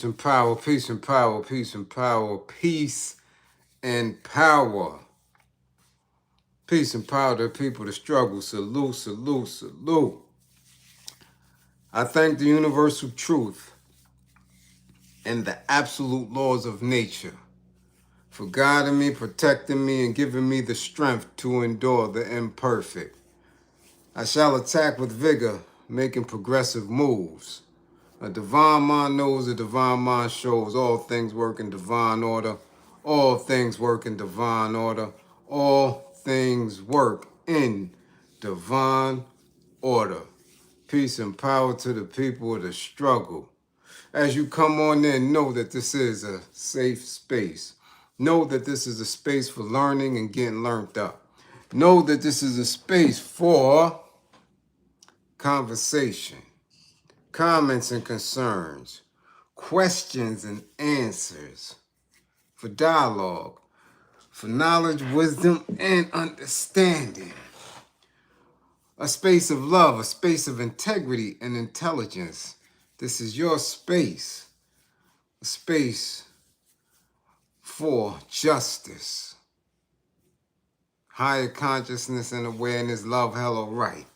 And power, peace and power, peace and power, peace and power. Peace and power to people, the struggle. Salute, salute, salute. I thank the universal truth and the absolute laws of nature for guiding me, protecting me, and giving me the strength to endure the imperfect. I shall attack with vigor, making progressive moves. A divine mind knows, a divine mind shows. All things work in divine order. All things work in divine order. All things work in divine order. Peace and power to the people of the struggle. As you come on in, know that this is a safe space. Know that this is a space for learning and getting learned up. Know that this is a space for conversation, comments and concerns, questions and answers, for dialogue, for knowledge, wisdom, and understanding. A space of love, a space of integrity and intelligence. This is your space, a space for justice, higher consciousness and awareness, love, hello, right.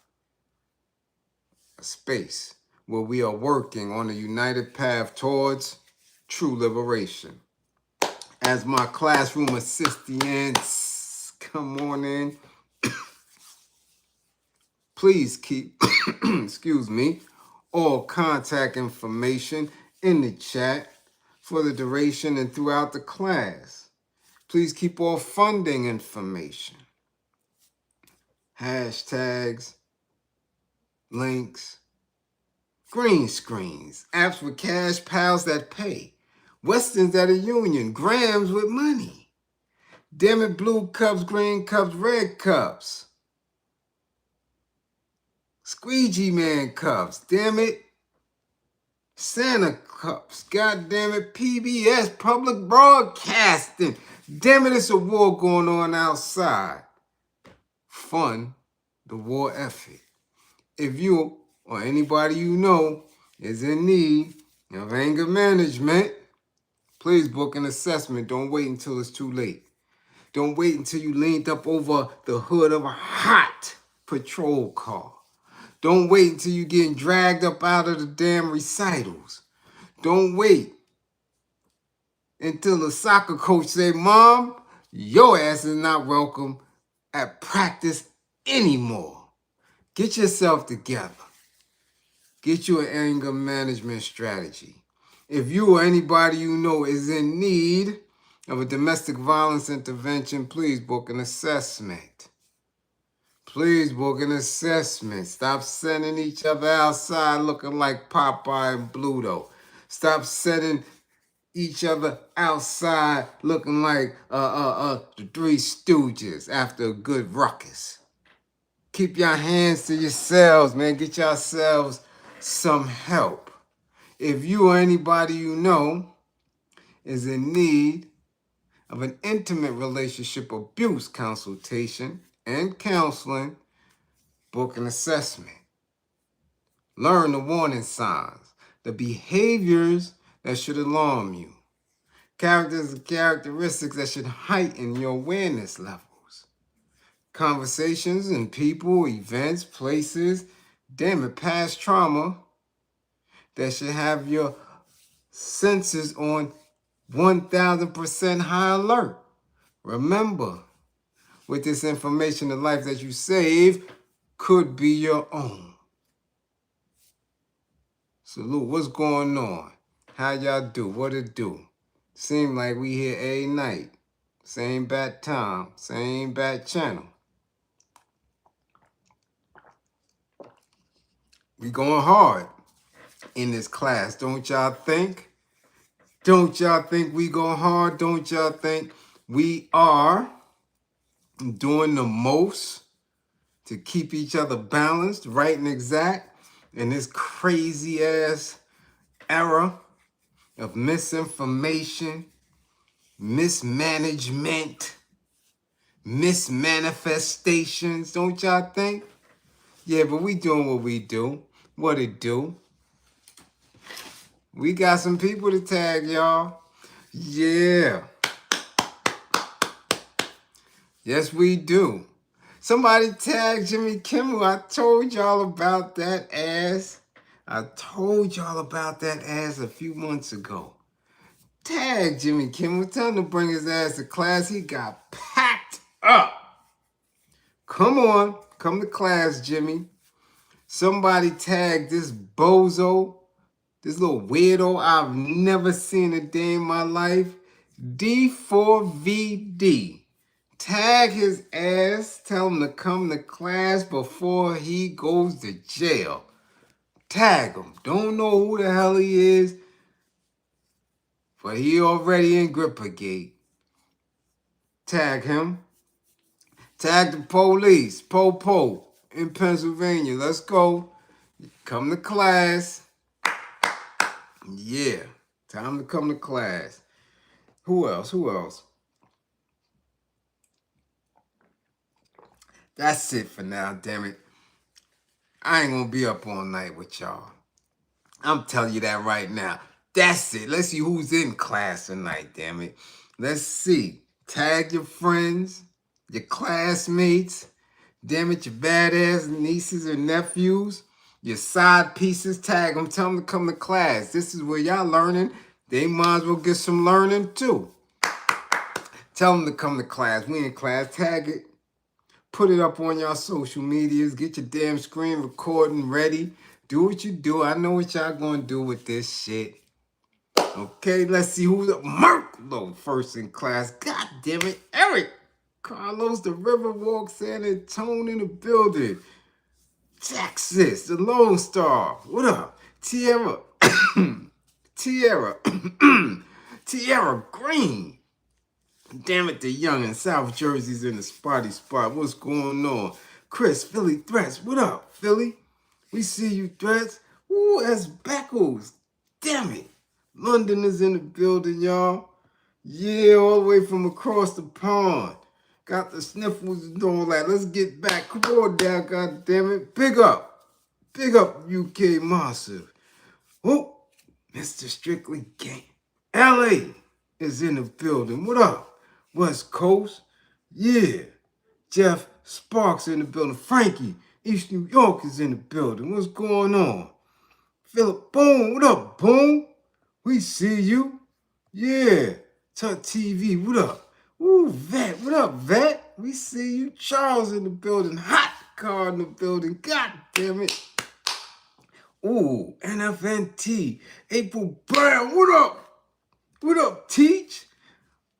A space where we are working on a united path towards true liberation. As my classroom assistants come on in, please keep, excuse me, all contact information in the chat for the duration and throughout the class. Please keep all funding information, hashtags, links, green screens, apps with cash, pals that pay, Westerns at a union, grams with money. Damn it, blue cups, green cups, red cups. Squeegee Man cups, damn it. Santa cups, god damn it, PBS, public broadcasting. Damn it, it's a war going on outside. Fund the war effort. If you or anybody you know is in need of anger management, please book an assessment. Don't wait until it's too late. Don't wait until you leaned up over the hood of a hot patrol car. Don't wait until you're getting dragged up out of the damn recitals. Don't wait until the soccer coach say, Mom, your ass is not welcome at practice anymore. Get yourself together. Get you an anger management strategy. If you or anybody you know is in need of a domestic violence intervention, please book an assessment. Please book an assessment. Stop sending each other outside looking like Popeye and Bluto. Stop sending each other outside looking like the Three Stooges after a good ruckus. Keep your hands to yourselves, man. Get yourselves some help. If you or anybody you know is in need of an intimate relationship abuse consultation and counseling, book an assessment. Learn the warning signs, the behaviors that should alarm you, characters and characteristics that should heighten your awareness levels, conversations and people, events, places, damn it, past trauma that should have your senses on 1000% high alert. Remember, with this information, the life that you save could be your own. Salute, what's going on? How y'all do? What it do? Seem like we here every night. Same bat time, same bat channel. We going hard in this class, don't y'all think? Don't y'all think we go hard? Don't y'all think we are doing the most to keep each other balanced, right and exact in this crazy ass era of misinformation, mismanagement, mismanifestations? Don't y'all think? Yeah, but we doing what we do. What it do? We got some people to tag, y'all. Yeah. Yes, we do. Somebody tagged Jimmy Kimmel. I told y'all about that ass. I told y'all about that ass a few months ago. Tag Jimmy Kimmel. Tell him to bring his ass to class. He got packed up. Come on. Come to class, Jimmy. Somebody tagged this bozo, this little weirdo I've never seen a day in my life. D4vd. Tag his ass. Tell him to come to class before he goes to jail. Tag him. Don't know who the hell he is, but he already in Grippergate. Tag him. Tag the police. PoPo in Pennsylvania. Let's go. Come to class. Yeah. Time to come to class. Who else? Who else? That's it for now, damn it. I ain't gonna be up all night with y'all. I'm telling you that right now. That's it. Let's see who's in class tonight, damn it. Let's see. Tag your friends, your classmates, damn it, your badass nieces and nephews, your side pieces. Tag them. Tell them to come to class. This is where y'all learning. They might as well get some learning too. Tell them to come to class. We in class. Tag it. Put it up on y'all social medias. Get your damn screen recording ready. Do what you do. I know what y'all gonna do with this shit. Okay, let's see who's up. Merklo first in class. God damn it. Eric. Carlos, the Riverwalk, San Antonio in the building. Texas, the Lone Star. What up? Tierra. Tierra. Tierra Green. Damn it, the young in South Jersey's in the spotty spot. What's going on? Chris, Philly Threats. What up, Philly? We see you, Threats. Ooh, that's Beckles. Damn it. London is in the building, y'all. Yeah, all the way from across the pond. Got the sniffles and all that. Let's get back. Come on down, God damn it. Big up. Big up, UK Massive. Oh, Mr. Strictly Gang. LA is in the building. What up? West Coast, yeah. Jeff Sparks in the building. Frankie, East New York is in the building. What's going on? Philip Boone, what up, Boone? We see you. Yeah. Tuck TV, what up? Ooh, Vet, what up, Vet? We see you. Charles in the building. Hot car in the building. God damn it. Ooh, NFNT. April Brown, what up? What up, Teach?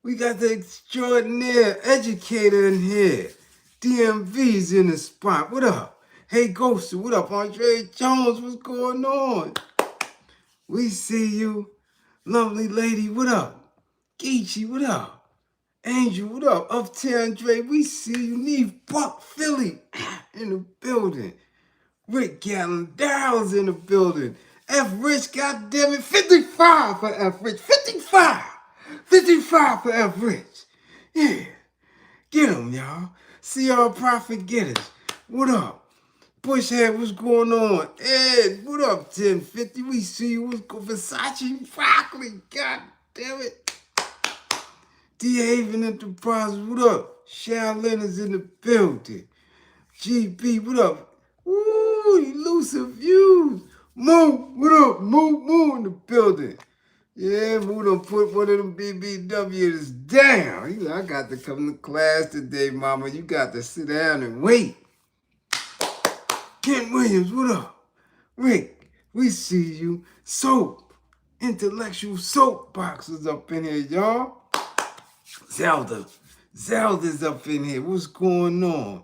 We got the extraordinaire educator in here. DMV's in the spot. What up? Hey, Ghosty. What up? Andre Jones, what's going on? We see you. Lovely lady, what up? Geechee, what up? Angel, what up? Uptown Dre, we see you. Neve Buck, Philly, in the building. Rick Gallon, Daryl's in the building. F. Rich, goddammit, 55 for F. Rich. 55! 55 for F. Rich. Yeah. Get him, y'all. CR Profit Getters. What up? Bushhead, what's going on? Ed, what up, 1050? We see you. What's going on? Versace Broccoli. God damn it. D. Haven Enterprises, what up? Shaolin is in the building. GB, what up? Ooh, elusive views. Moo, what up? Moo in the building. Yeah, Moo done put one of them BBWs down. He's like, I got to come to class today, mama. You got to sit down and wait. Kent Williams, what up? Rick, we see you. Soap, intellectual soapboxes up in here, y'all. Zelda's up in here. What's going on?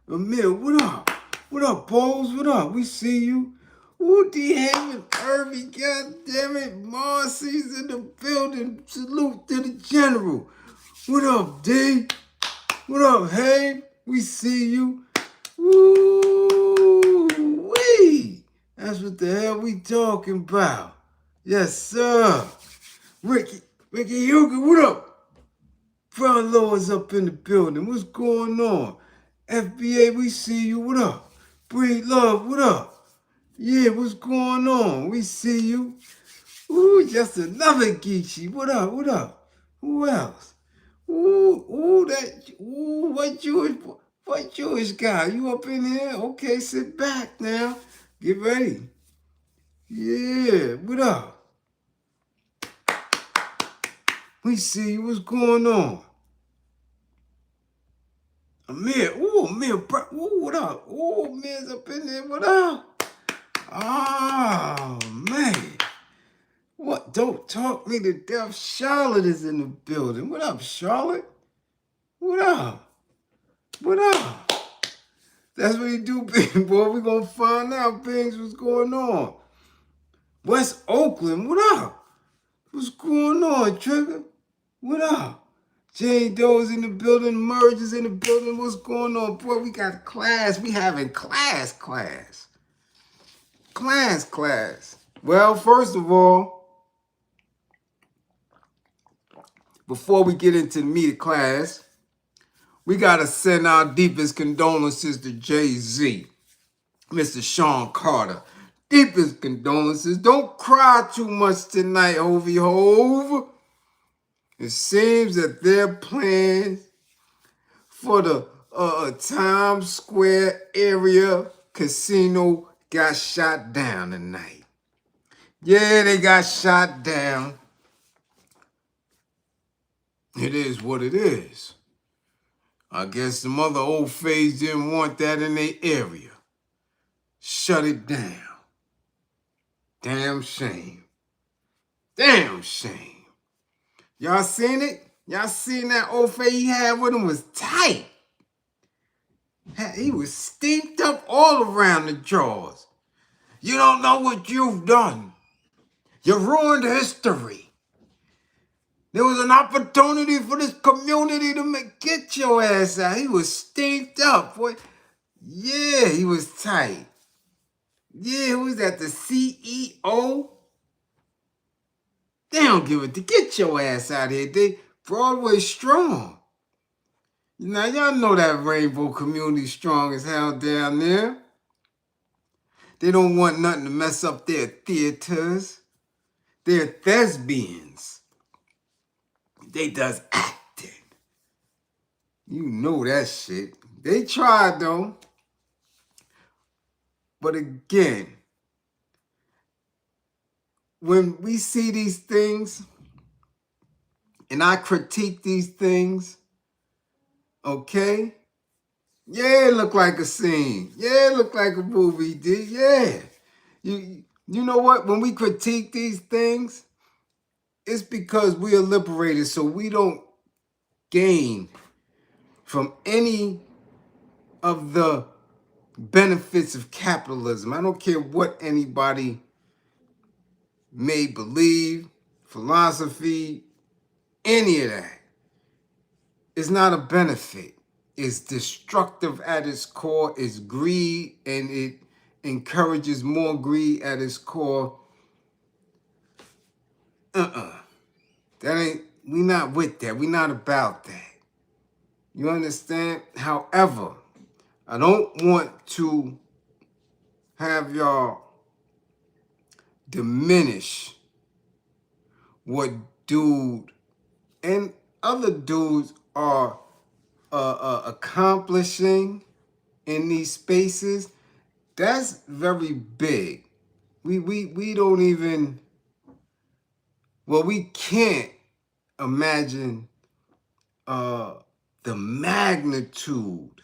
Emil, what up? What up, Bowles? What up? We see you. Ooh, D. Hammond, Irving, goddammit. Marcy's in the building. Salute to the general. What up, D? What up, Hay? We see you. Woo-wee. That's what the hell we talking about. Yes, sir. Ricky Hugo, what up? Brown Lord's up in the building. What's going on? FBA, we see you. What up? Breed Love, what up? Yeah, what's going on? We see you. Ooh, just another Geechee. What up? What up? Who else? Ooh, what Jewish guy? You up in here? Okay, sit back now. Get ready. Yeah, what up? We see you. What's going on? Amir. Ooh, Amir. Ooh, what up? Ooh, Amir's up in there. What up? Oh, man. What? Don't talk me to death. Charlotte is in the building. What up, Charlotte? What up? What up? That's what you do, big boy. We're going to find out, Bings, what's going on. West Oakland, what up? What's going on, Trigger? What up? Jane Doe's in the building. Merge is in the building. What's going on? Boy, we got class. We having class. Well, first of all, before we get into the meat of class, we got to send our deepest condolences to Jay-Z, Mr. Sean Carter. Deepest condolences. Don't cry too much tonight, Hovey Hove. It seems that their plans for the Times Square area casino got shot down tonight. Yeah, they got shot down. It is what it is. I guess the mother old phase didn't want that in their area. Shut it down. Damn shame. Damn shame. Y'all seen it? Y'all seen that old face he had with him was tight. He was steamed up all around the jaws. You don't know what you've done. You ruined history. There was an opportunity for this community to get your ass out. He was steamed up, boy. Yeah, he was tight. Yeah, who was that? The CEO? They don't give it to get your ass out of here. They Broadway strong. Now y'all know that rainbow community strong as hell down there. They don't want nothing to mess up their theaters. They're thespians. They does acting. You know that shit. They tried though. But again, when we see these things and I critique these things, okay? Yeah, it look like a scene. Yeah, it look like a movie, dude. Yeah. You know what? When we critique these things, it's because we are liberated, so we don't gain from any of the benefits of capitalism. I don't care what anybody may believe, philosophy, any of that. It's not a benefit. It's destructive at its core. It's greed, and it encourages more greed at its core. We not with that. We not about that. You understand? However, I don't want to have y'all diminish what dude and other dudes are accomplishing in these spaces. That's very big. We don't even, well, we can't imagine the magnitude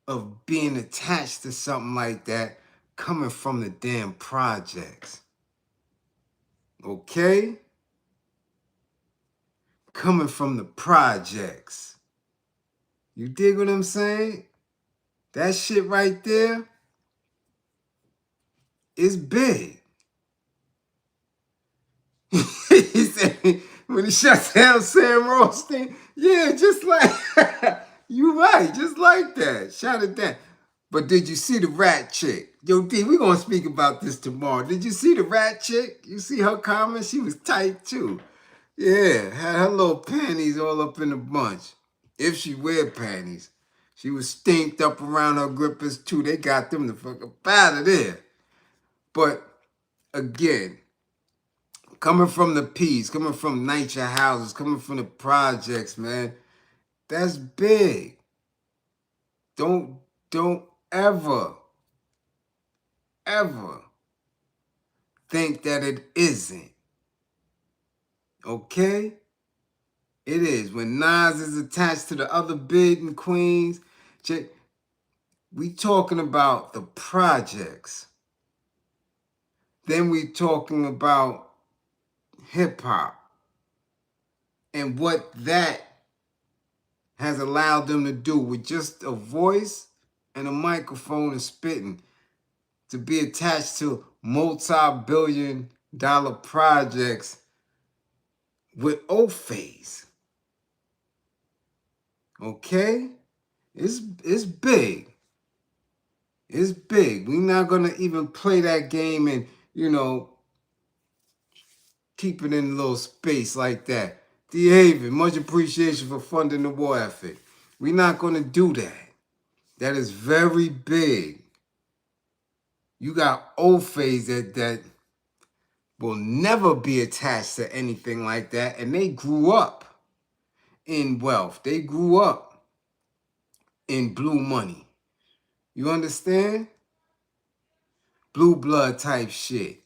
of being attached to something like that coming from the damn projects. Okay? Coming from the projects. You dig what I'm saying? That shit right there is big. He said, when he shuts down Sam Rothstein, yeah, just like, you right, just like that. Shut it down. But did you see the rat chick? Yo, D, we're going to speak about this tomorrow. Did you see the rat chick? You see her comment? She was tight, too. Yeah, had her little panties all up in a bunch. If she wear panties. She was stinked up around her grippers, too. They got them the fuck up out of there. But, again, coming from the P's, coming from NYCHA houses, coming from the projects, man. That's big. Don't ever think that it isn't. Okay? It is. When Nas is attached to the other bidding queens, we talking about the projects. Then we talking about hip hop and what that has allowed them to do with just a voice and a microphone and spitting, to be attached to multi-billion-dollar projects with O-Phase. Okay? It's big. It's big. We're not going to even play that game and, keep it in a little space like that. D4vd, much appreciation for funding the war effort. We're not going to do that. That is very big. You got O-Phase that will never be attached to anything like that. And they grew up in wealth. They grew up in blue money. You understand? Blue blood type shit.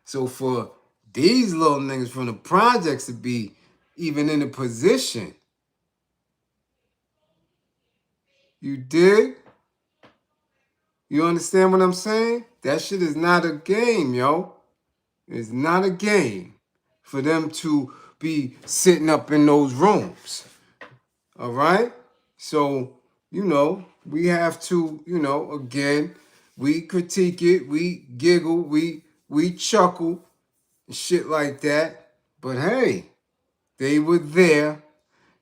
So for these little niggas from the projects to be even in a position, you dig? You understand what I'm saying? That shit is not a game, yo. It's not a game for them to be sitting up in those rooms. All right? So, we have to, again, we critique it, we giggle, we chuckle, and shit like that. But hey, they were there,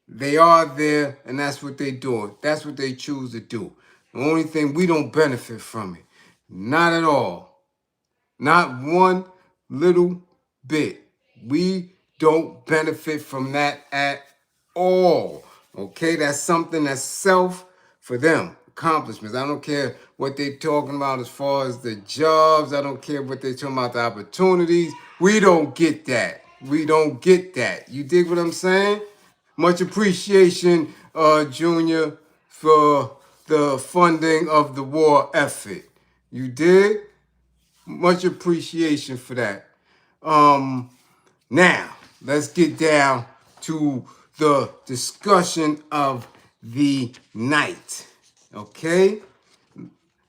they are there, and that's what they do. That's what they choose to do. The only thing, we don't benefit from it. Not at all. Not one little bit. We don't benefit from that at all. Okay, that's something that's self for them. Accomplishments. I don't care what they're talking about as far as the jobs. I don't care what they're talking about, the opportunities. We don't get that. We don't get that. You dig what I'm saying? Much appreciation, Junior, for the funding of the war effort. You dig? Much appreciation for that. Now, let's get down to the discussion of the night. Okay?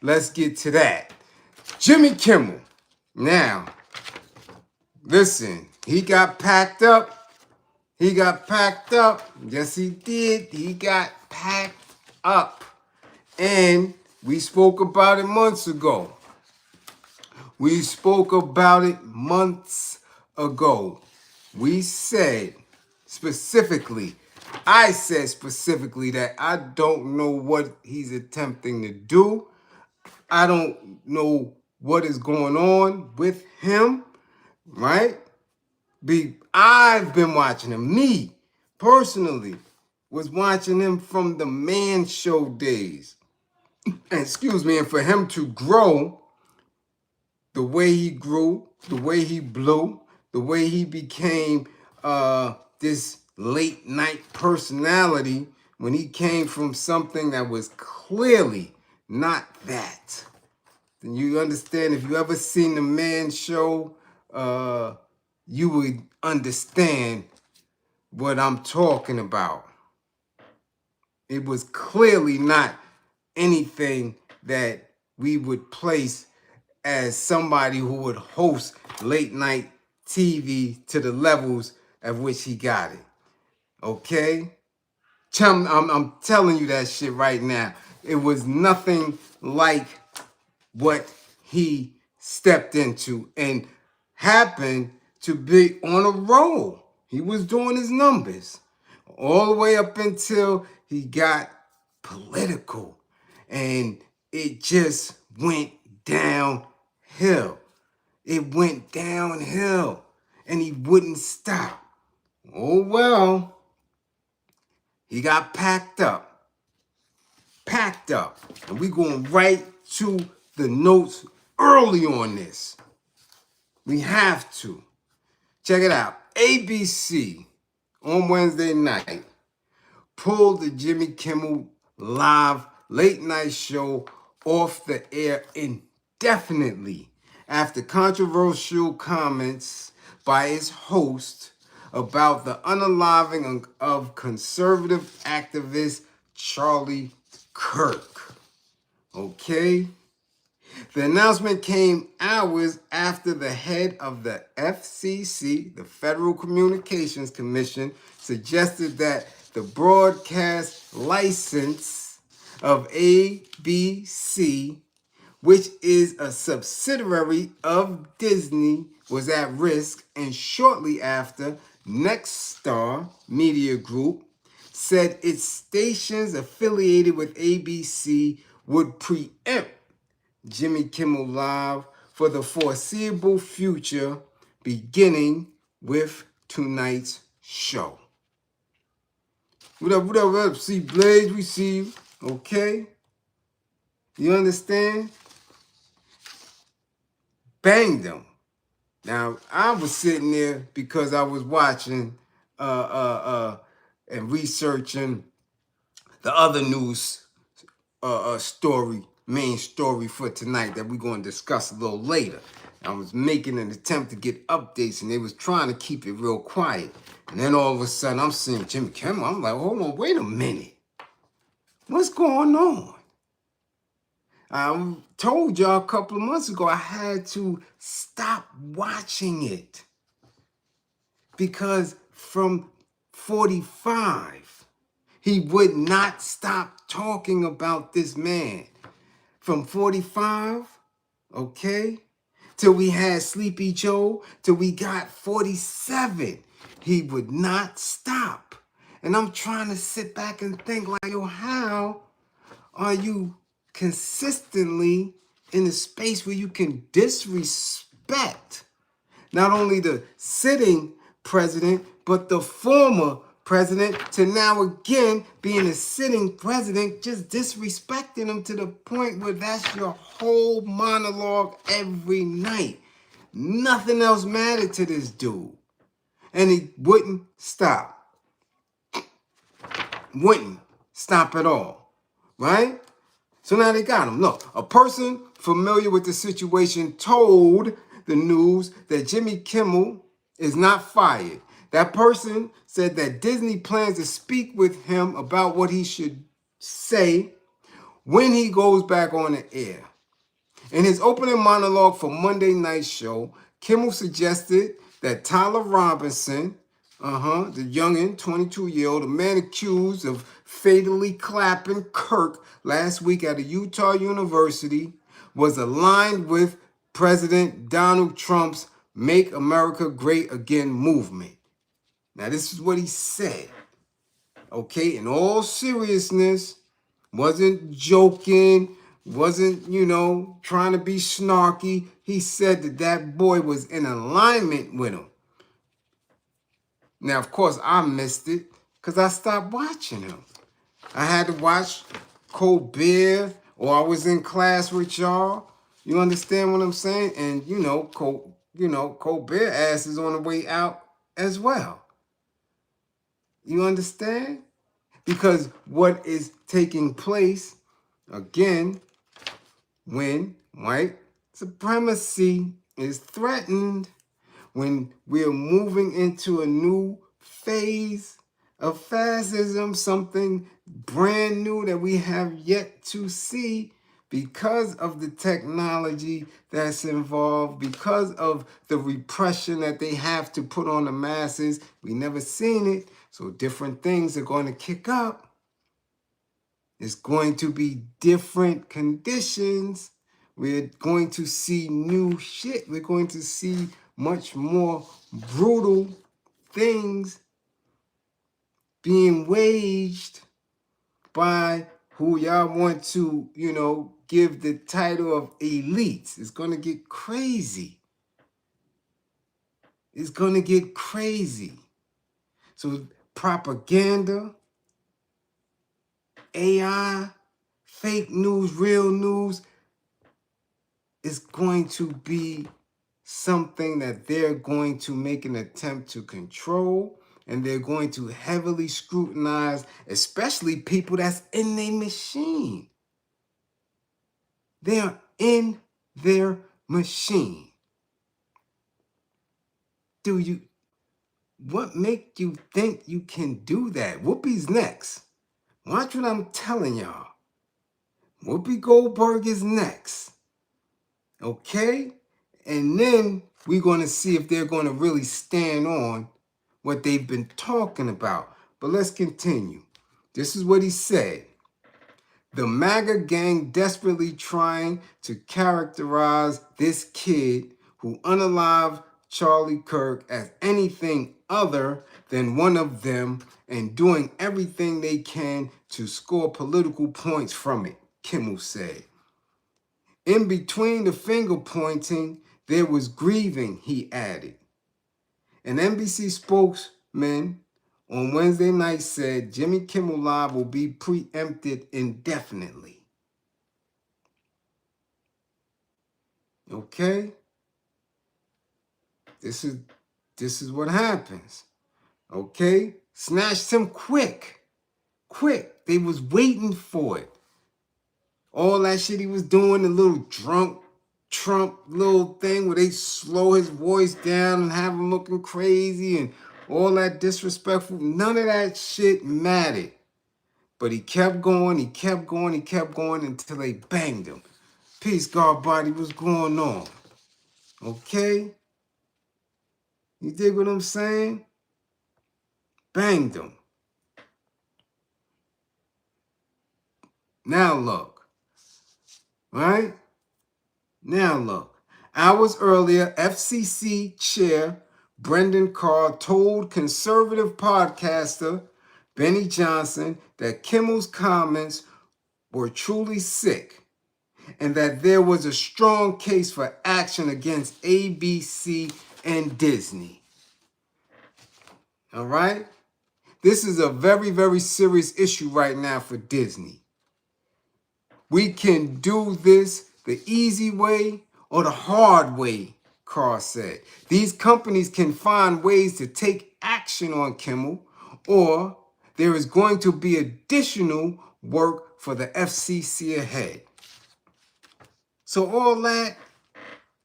Let's get to that. Jimmy Kimmel. Now, listen, he got packed up. He got packed up. Yes, he did. He got packed up. And we spoke about it months ago. We spoke about it months ago. We said specifically, I said specifically that I don't know what he's attempting to do. I don't know what is going on with him, right? I've been watching him. Me, personally, was watching him from the Man Show days. Excuse me, and for him to grow the way he grew, the way he blew, the way he became this late night personality when he came from something that was clearly not that. Then you understand, if you ever seen the Man Show, you would understand what I'm talking about. It was clearly not anything that we would place as somebody who would host late night TV to the levels at which he got it. Okay? I'm telling you that shit right now. It was nothing like what he stepped into and happened to be on a roll. He was doing his numbers all the way up until he got political. And it just went downhill. It went downhill. And he wouldn't stop. Oh, well. He got packed up. Packed up. And we going right to the notes early on this. We have to. Check it out. ABC on Wednesday night pulled the Jimmy Kimmel live late night show off the air indefinitely after controversial comments by its host about the unaliving of conservative activist Charlie Kirk. Okay? The announcement came hours after the head of the FCC, the Federal Communications Commission, suggested that the broadcast license of ABC, which is a subsidiary of Disney, was at risk, and shortly after, Nexstar Media Group said its stations affiliated with ABC would preempt Jimmy Kimmel Live for the foreseeable future, beginning with tonight's show. What up, what up, what up? See Bliz, we see you, okay? You understand? Bang them. Now, I was sitting there because I was watching and researching the other news story, main story for tonight that we're going to discuss a little later. I was making an attempt to get updates, and they was trying to keep it real quiet. And then all of a sudden, I'm seeing Jimmy Kimmel. I'm like, hold on, wait a minute. What's going on? I told y'all a couple of months ago I had to stop watching it. Because from 45, he would not stop talking about this man. From 45, okay, till we had Sleepy Joe, till we got 47, he would not stop. And I'm trying to sit back and think like, yo, how are you consistently in a space where you can disrespect not only the sitting president, but the former president, to now again being a sitting president, just disrespecting him to the point where that's your whole monologue every night. Nothing else mattered to this dude. And he wouldn't stop. Wouldn't stop at all. Right? So now they got him. Look, a person familiar with the situation told the news that Jimmy Kimmel is not fired. That person said that Disney plans to speak with him about what he should say when he goes back on the air. In his opening monologue for Monday night's show, Kimmel suggested that Tyler Robinson, the youngin', 22-year-old, a man accused of fatally clapping Kirk last week at a Utah university, was aligned with President Donald Trump's Make America Great Again movement. Now, this is what he said. Okay, in all seriousness, wasn't joking, wasn't, trying to be snarky. He said that that boy was in alignment with him. Now, of course, I missed it because I stopped watching him. I had to watch Colbert, or I was in class with y'all. You understand what I'm saying? And, Colbert ass is on the way out as well. You understand? Because what is taking place, again, when white supremacy is threatened, when we're moving into a new phase of fascism, something brand new that we have yet to see because of the technology that's involved, because of the repression that they have to put on the masses. We never seen it, so different things are going to kick up. It's going to be different conditions. We're going to see new shit. We're going to see much more brutal things being waged by who y'all want to, give the title of elites. It's going to get crazy. It's going to get crazy. So propaganda, AI, fake news, real news, is going to be something that they're going to make an attempt to control, and they're going to heavily scrutinize, especially people that's in their machine. They are in their machine. What make you think you can do that? Whoopi's next. Watch what I'm telling y'all. Whoopi Goldberg is next. Okay? And then we're going to see if they're going to really stand on what they've been talking about. But let's continue. This is what he said. The MAGA gang desperately trying to characterize this kid who unalived Charlie Kirk as anything other than one of them and doing everything they can to score political points from it, Kimmel said. In between the finger pointing, there was grieving, he added. An NBC spokesman on Wednesday night said Jimmy Kimmel Live will be preempted indefinitely. Okay? This is what happens. Okay? Snatched him quick. Quick. They was waiting for it. All that shit he was doing, the little drunk Trump little thing where they slow his voice down and have him looking crazy and all that disrespectful. None of that shit mattered. But he kept going, he kept going, he kept going until they banged him. Peace, God body, what's going on? Okay? You dig what I'm saying? Banged him. Now look. Right? Now look. Hours earlier, FCC Chair Brendan Carr told conservative podcaster Benny Johnson that Kimmel's comments were truly sick and that there was a strong case for action against ABC and Disney. All right? This is a very, very serious issue right now for Disney. We can do this the easy way or the hard way, Carr said. These companies can find ways to take action on Kimmel, or there is going to be additional work for the FCC ahead. So all that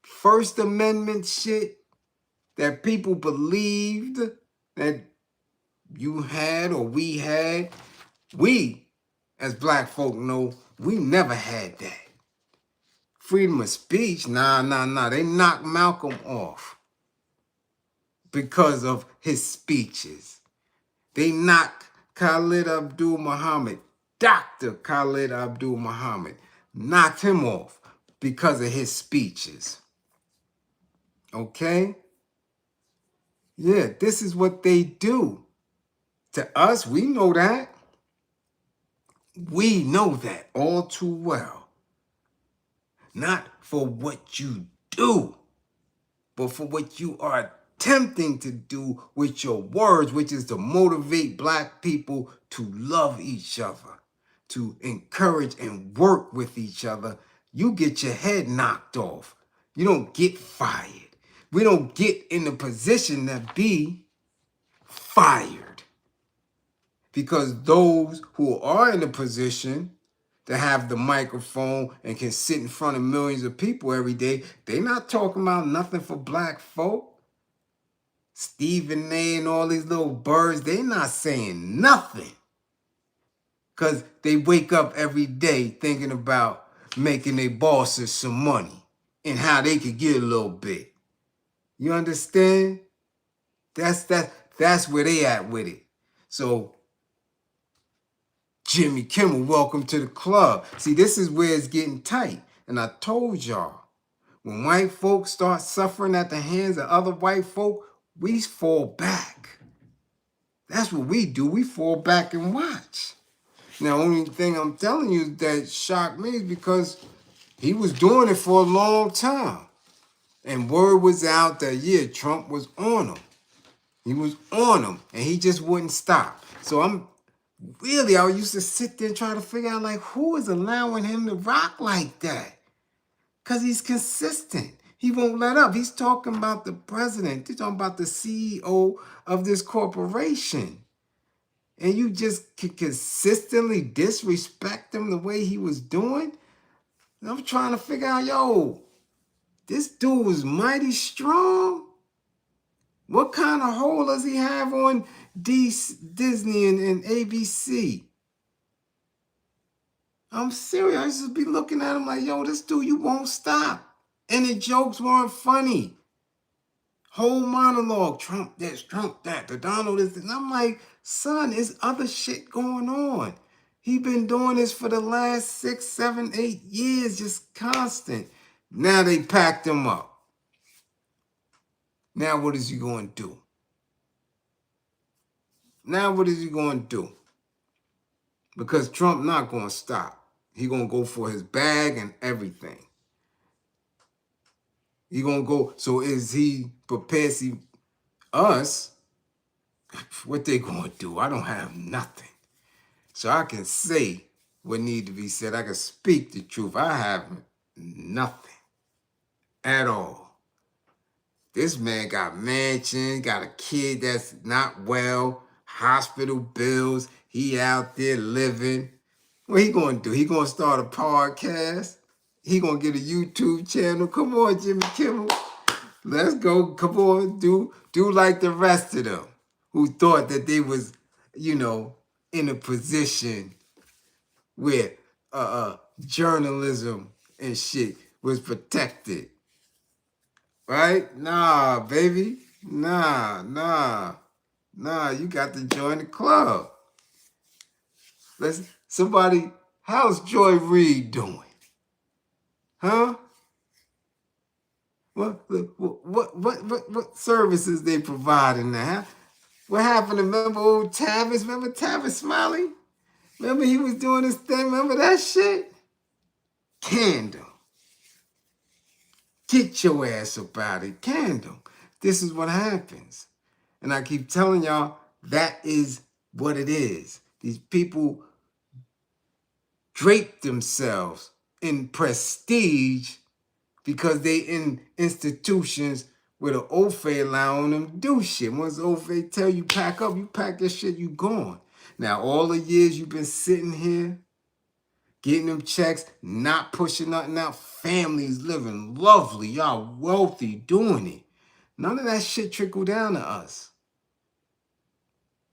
First Amendment shit that people believed that you had or we had, we as black folk know we never had that. Freedom of speech, nah. They knocked Malcolm off because of his speeches. They knocked Khalid Abdul-Muhammad, Dr. Khalid Abdul-Muhammad, knocked him off because of his speeches. Okay? Yeah, this is what they do. To us, we know that. We know that all too well. Not for what you do, but for what you are attempting to do with your words, which is to motivate black people to love each other, to encourage and work with each other. You get your head knocked off. You don't get fired. We don't get in the position to be fired. Because those who are in the position to have the microphone and can sit in front of millions of people every day, they not talking about nothing for black folk. Stephen A and all these little birds, they not saying nothing. Because they wake up every day thinking about making their bosses some money and how they could get a little bit. You understand? That's where they at with it. So Jimmy Kimmel, welcome to the club. See, this is where it's getting tight. And I told y'all, when white folks start suffering at the hands of other white folk, we fall back. That's what we do. We fall back and watch. Now, only thing I'm telling you that shocked me is because he was doing it for a long time. And word was out that, yeah, Trump was on him. He was on him, and he just wouldn't stop. So I used to sit there and try to figure out, like, who is allowing him to rock like that? Because he's consistent. He won't let up. He's talking about the president. He's talking about the CEO of this corporation. And you just consistently disrespect him the way he was doing? And I'm trying to figure out, yo, this dude was mighty strong. What kind of hold does he have on Disney and ABC? I'm serious. I used to be looking at him like, yo, this dude, you won't stop. And the jokes weren't funny. Whole monologue, Trump this, Trump that, the Donald this. And I'm like, son, there's other shit going on. He been doing this for the last 6, 7, 8 years, just constant. Now they packed him up. Now what is he going to do? Now what is he going to do? Because Trump not going to stop. He going to go for his bag and everything. He going to go. So is he prepared to see us? What they going to do? I don't have nothing. So I can say what need to be said. I can speak the truth. I have nothing at all. This man got mansion, got a kid that's not well, hospital bills. He out there living. What he gonna do? He gonna start a podcast? He gonna get a YouTube channel? Come on, Jimmy Kimmel. Let's go. Come on, do like the rest of them who thought that they was, in a position where journalism and shit was protected. Right? Nah, baby. Nah. You got to join the club. How's Joy Reid doing? Huh? What services they providing now? What happened to remember old Tavis? Remember Tavis Smiley? Remember he was doing his thing? Remember that shit? Candle. Get your ass up out of Candle. This is what happens. And I keep telling y'all, that is what it is. These people drape themselves in prestige because they in institutions where the oath allowing them to do shit. Once the oath tell you pack up, you pack your shit, you gone. Now, all the years you've been sitting here, getting them checks, not pushing nothing out, families living lovely, y'all wealthy, doing it. None of that shit trickled down to us.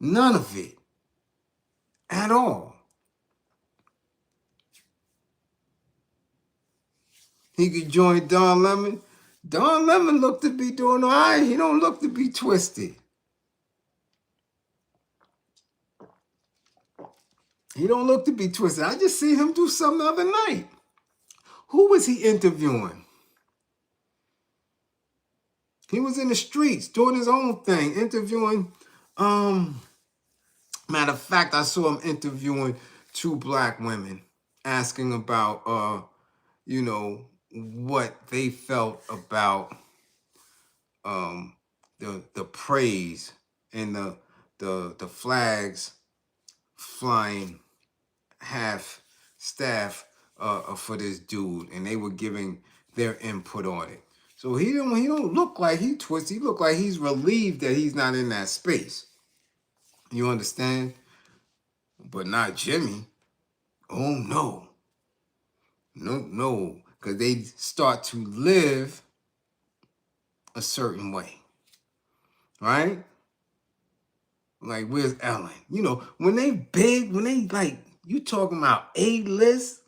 None of it. At all. He could join Don Lemon. Don Lemon looked to be doing all right. He don't look to be twisted. He don't look to be twisted. I just seen him do something the other night. Who was he interviewing? He was in the streets doing his own thing, interviewing. Matter of fact, I saw him interviewing 2 black women, asking about, what they felt about the praise and the flags flying half staff for this dude, and they were giving their input on it. So he don't look like he twisted. He look like he's relieved that he's not in that space. You understand? But not Jimmy. Oh no. No, because they start to live a certain way. Right? Like, where's Ellen? When they big, when they like, you talking about A-list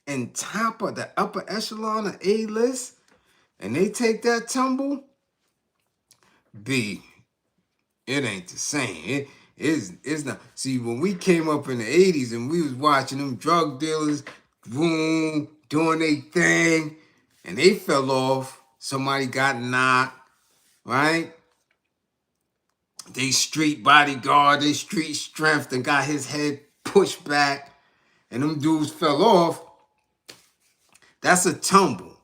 and top of the upper echelon of A-list, and they take that tumble, B, it ain't the same. It's not. See, when we came up in the 80s and we was watching them drug dealers, boom, doing their thing, and they fell off, somebody got knocked, right? They street bodyguard, they street strength, and got his head pushed back, and them dudes fell off. That's a tumble.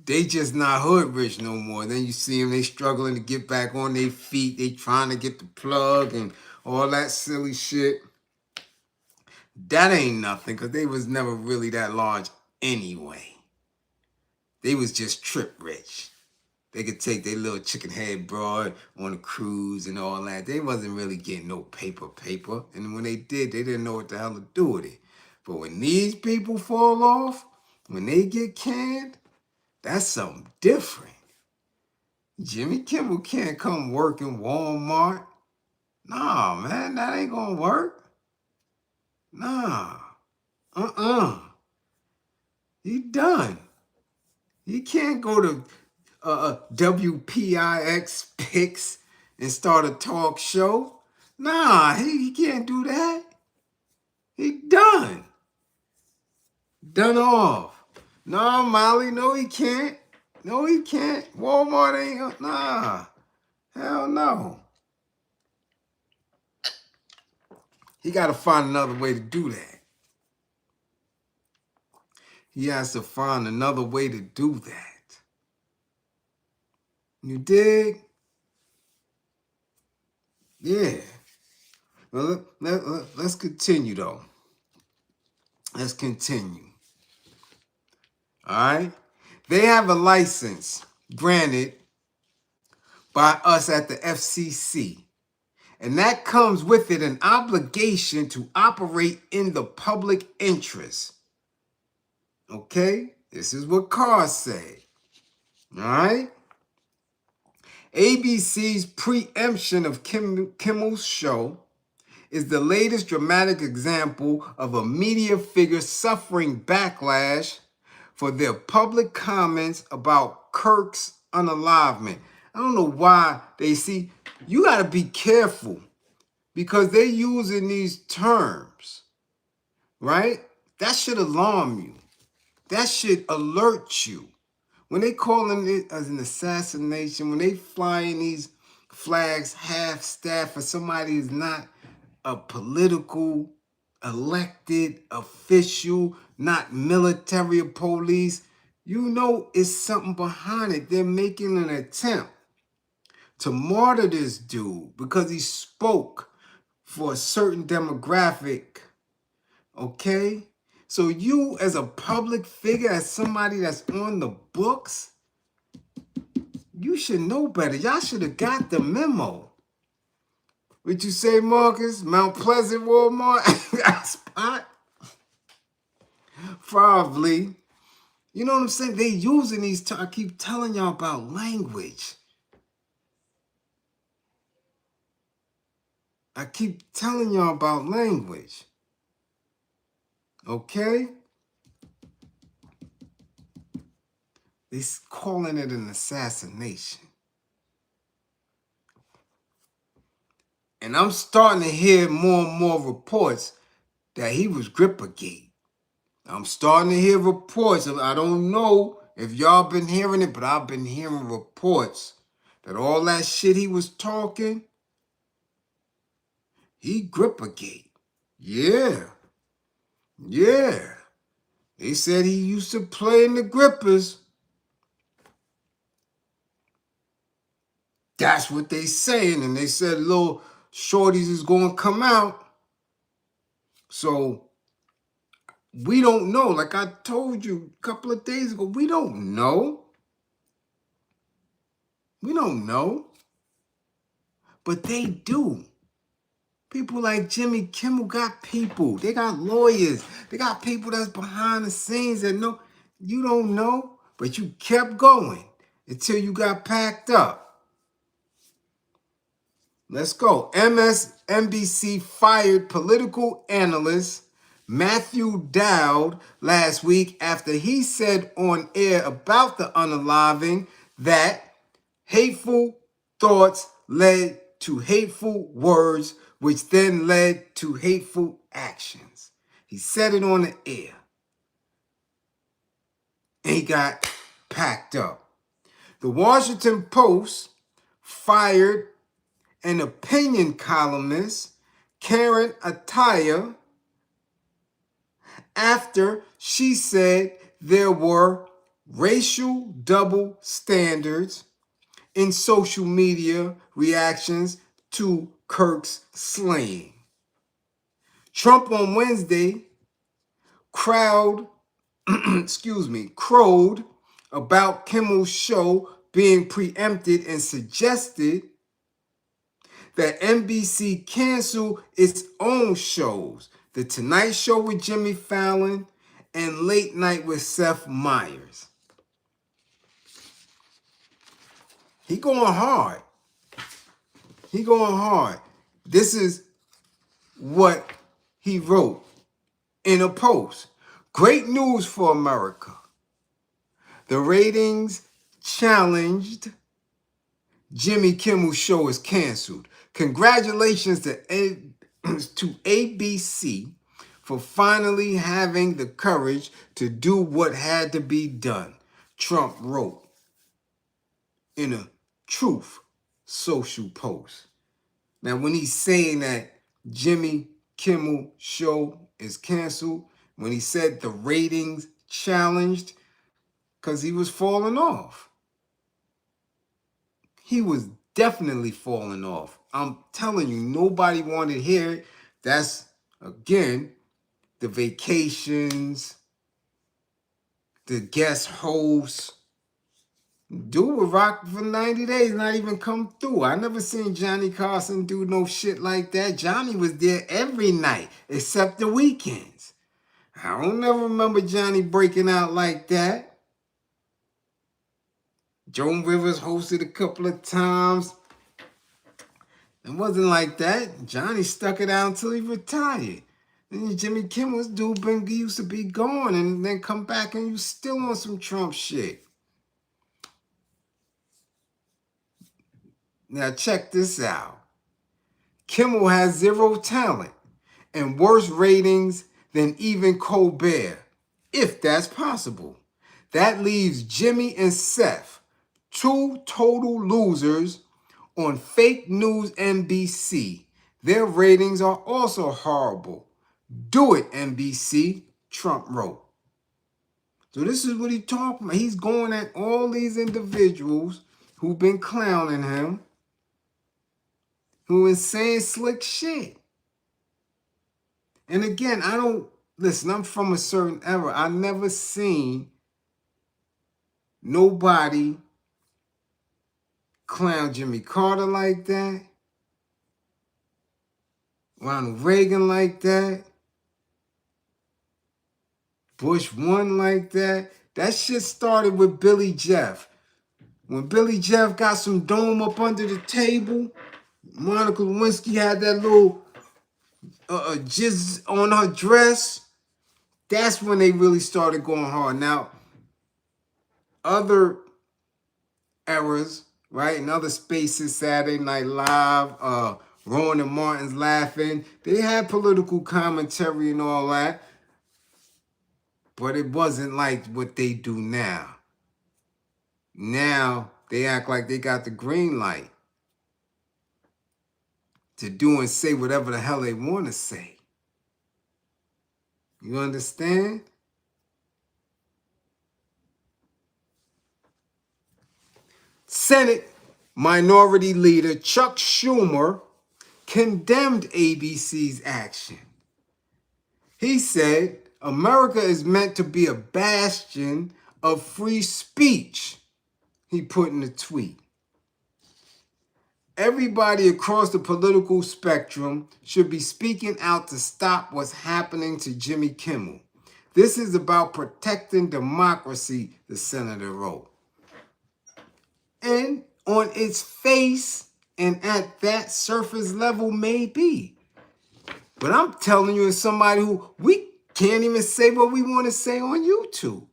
They just not hood rich no more. Then you see them, they struggling to get back on their feet. They trying to get the plug and all that silly shit. That ain't nothing, because they was never really that large anyway. They was just trip rich. They could take their little chicken head broad on a cruise and all that. They wasn't really getting no paper. And when they did, they didn't know what the hell to do with it. But when these people fall off, when they get canned, that's something different. Jimmy Kimmel can't come work in Walmart. Nah, man, that ain't gonna work. Nah. He done. He can't go to WPIX Picks and start a talk show. Nah, he can't do that. He done. Done off. No, Molly, no, he can't. No, he can't. Walmart ain't, nah. Hell no. He got to find another way to do that. He has to find another way to do that. You dig? Yeah. Well, let's continue, though. Let's continue. All right? They have a license granted by us at the FCC. And that comes with it an obligation to operate in the public interest. Okay? This is what Carr said. All right? ABC's preemption of Kimmel's show is the latest dramatic example of a media figure suffering backlash for their public comments about Kirk's unalivement. I don't know why they see, you got to be careful because they're using these terms, right? That should alarm you. That should alert you. When they calling it as an assassination, when they flying these flags half-staff for somebody who's not a political elected official, not military or police, you know it's something behind it. They're making an attempt to martyr this dude because he spoke for a certain demographic, okay? So you as a public figure, as somebody that's on the books, you should know better. Y'all should have got the memo. What you say, Marcus? Mount Pleasant Walmart spot? Probably. You know what I'm saying? They using these, I keep telling y'all about language. I keep telling y'all about language. Okay? They're calling it an assassination. And I'm starting to hear more and more reports that he was Grippergate. I'm starting to hear reports. I don't know if y'all been hearing it, but I've been hearing reports that all that shit he was talking, he Grippergate. Yeah. Yeah. They said he used to play in the Grippers. That's what they saying. And they said little shorties is going to come out. So we don't know. Like I told you a couple of days ago, we don't know. We don't know. But they do. People like Jimmy Kimmel got people. They got lawyers. They got people that's behind the scenes that know. You don't know, but you kept going until you got packed up. Let's go. MSNBC fired political analyst Matthew Dowd last week after he said on air about the unaliving that hateful thoughts led to hateful words, which then led to hateful actions. He said it on the air. And he got packed up. The Washington Post fired an opinion columnist, Karen Ataya, after she said there were racial double standards in social media reactions to Kirk's slaying. Trump on Wednesday crowed about Kimmel's show being preempted and suggested that NBC cancel its own shows, The Tonight Show with Jimmy Fallon and Late Night with Seth Meyers. He going hard. He going hard. This is what he wrote in a post. Great news for America. The ratings challenged Jimmy Kimmel's show is canceled. Congratulations to ABC for finally having the courage to do what had to be done, Trump wrote in a Truth Social post. Now, when he's saying that Jimmy Kimmel show is canceled, when he said the ratings challenged, because he was falling off. He was definitely falling off. I'm telling you, nobody wanted to hear it. That's, again, the vacations, the guest hosts. Dude would rock for 90 days, not even come through. I never seen Johnny Carson do no shit like that. Johnny was there every night, except the weekends. I don't never remember Johnny breaking out like that. Joan Rivers hosted a couple of times. It wasn't like that. Johnny stuck it out until he retired. Then Jimmy Kimmel's dude used to be gone and then come back and you still on some Trump shit. Now check this out. Kimmel has zero talent and worse ratings than even Colbert, if that's possible. That leaves Jimmy and Seth, two total losers on fake news NBC. Their ratings are also horrible. Do it, NBC, Trump wrote. So this is what he's talking about. He's going at all these individuals who've been clowning him, who is saying slick shit. And again, listen, I'm from a certain era. I never seen nobody clown Jimmy Carter like that, Ronald Reagan like that, Bush 1 like that. That shit started with Billy Jeff. When Billy Jeff got some dome up under the table, Monica Lewinsky had that little jizz on her dress. That's when they really started going hard. Now, other eras, right, in other spaces, Saturday Night Live, Rowan and Martin's Laughing, they had political commentary and all that, but it wasn't like what they do now. Now, they act like they got the green light to do and say whatever the hell they want to say. You understand? Senate Minority Leader Chuck Schumer condemned ABC's action. He said, America is meant to be a bastion of free speech, he put in a tweet. Everybody across the political spectrum should be speaking out to stop what's happening to Jimmy Kimmel. This is about protecting democracy, the senator wrote. And on its face and at that surface level, maybe. But I'm telling you, as somebody who we can't even say what we want to say on YouTube.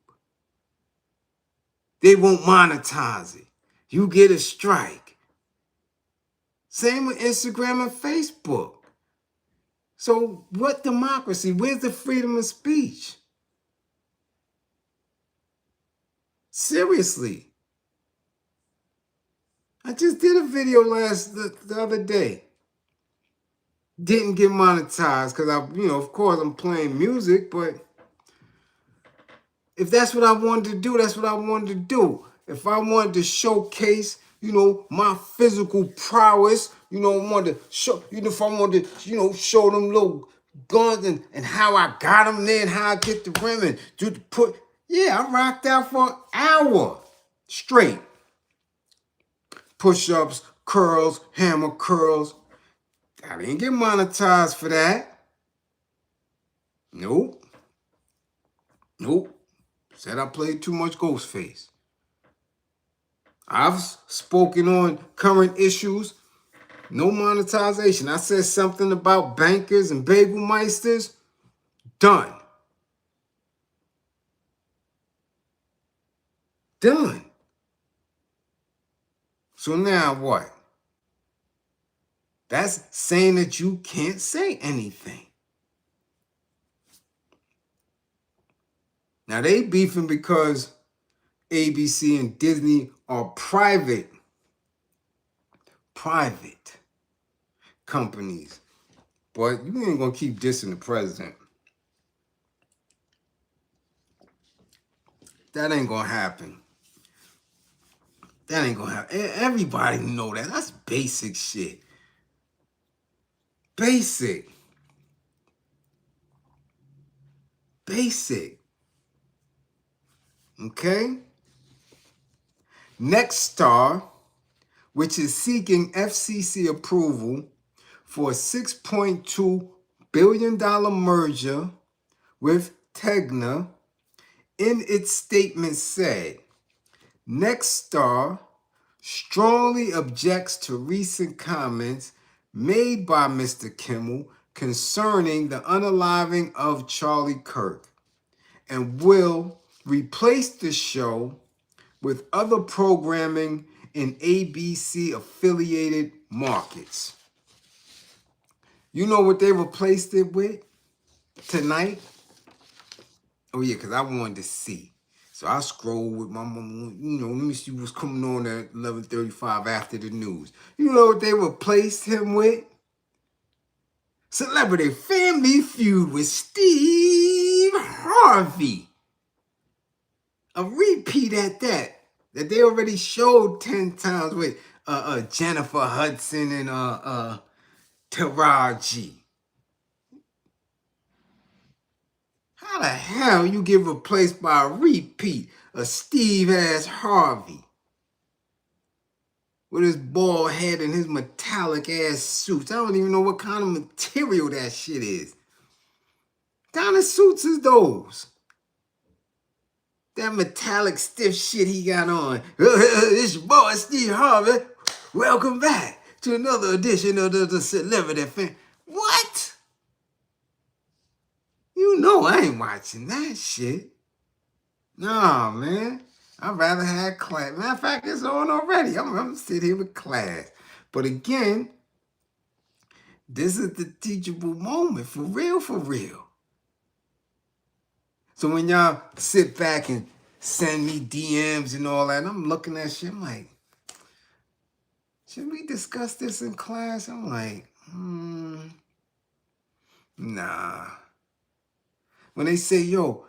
They won't monetize it. You get a strike. Same with Instagram and Facebook. So what democracy? Where's the freedom of speech? Seriously. I just did a video the other day. Didn't get monetized because of course I'm playing music, but if that's what I wanted to do, that's what I wanted to do. If I wanted to showcase, my physical prowess, wanted to show, if I wanted to, show them little guns and how I got them there and how I get the rim and Yeah, I rocked out for an hour straight. Push-ups, curls, hammer curls. I didn't get monetized for that. Nope. Nope. Said I played too much Ghostface. I've spoken on current issues. No monetization. I said something about bankers and bagel meisters. Done. Done. So now what? That's saying that you can't say anything. Now they beefing because ABC and Disney are private companies. But you ain't gonna keep dissing the president. That ain't gonna happen. That ain't gonna happen. Everybody know that. That's basic shit. Basic. Okay? Nexstar, which is seeking FCC approval for a $6.2 billion merger with Tegna, in its statement said, Nexstar strongly objects to recent comments made by Mr. Kimmel concerning the unaliving of Charlie Kirk and will replace the show with other programming in ABC affiliated markets. You know what they replaced it with tonight? Oh yeah, because I wanted to see. So I scrolled with my mom, let me see what's coming on at 11:35 after the news. You know what they replaced him with? Celebrity Family Feud with Steve Harvey. A repeat at that they already showed 10 times with Jennifer Hudson and Taraji. How the hell you get replaced by a repeat of Steve-ass Harvey? With his bald head and his metallic-ass suits. I don't even know what kind of material that shit is. What kind of suits is those? That metallic stiff shit he got on. It's your boy Steve Harvey. Welcome back to another edition of the Celebrity Fan. What? You know I ain't watching that shit. Nah, man. I'd rather have class. Matter of fact, it's on already. I'm sitting here with class. But again, this is the teachable moment. For real, for real. So when y'all sit back and send me DMs and all that, I'm looking at shit, I'm like, should we discuss this in class? I'm like, nah. When they say, yo,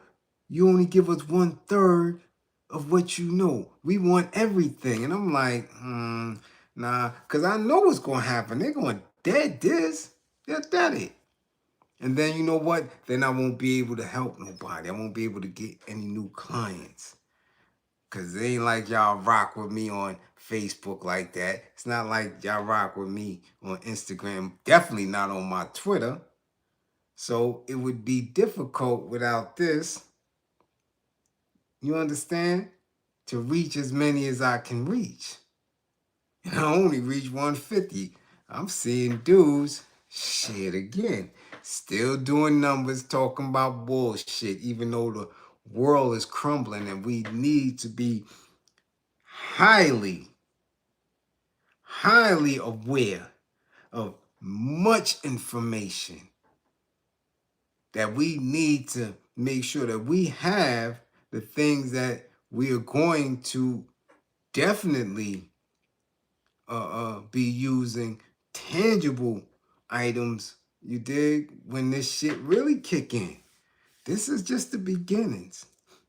you only give us 1/3 of what you know. We want everything. And I'm like, nah, because I know what's going to happen. They're going to dead this. They're dead it. And then you know what? Then I won't be able to help nobody. I won't be able to get any new clients. Because it ain't like y'all rock with me on Facebook like that. It's not like y'all rock with me on Instagram. Definitely not on my Twitter. So it would be difficult without this. You understand? To reach as many as I can reach. And I only reach 150. I'm seeing dudes, shit again, still doing numbers, talking about bullshit, even though the world is crumbling and we need to be highly aware of much information that we need to make sure that we have the things that we are going to definitely be using tangible items, you dig, when this shit really kick in. This is just the beginnings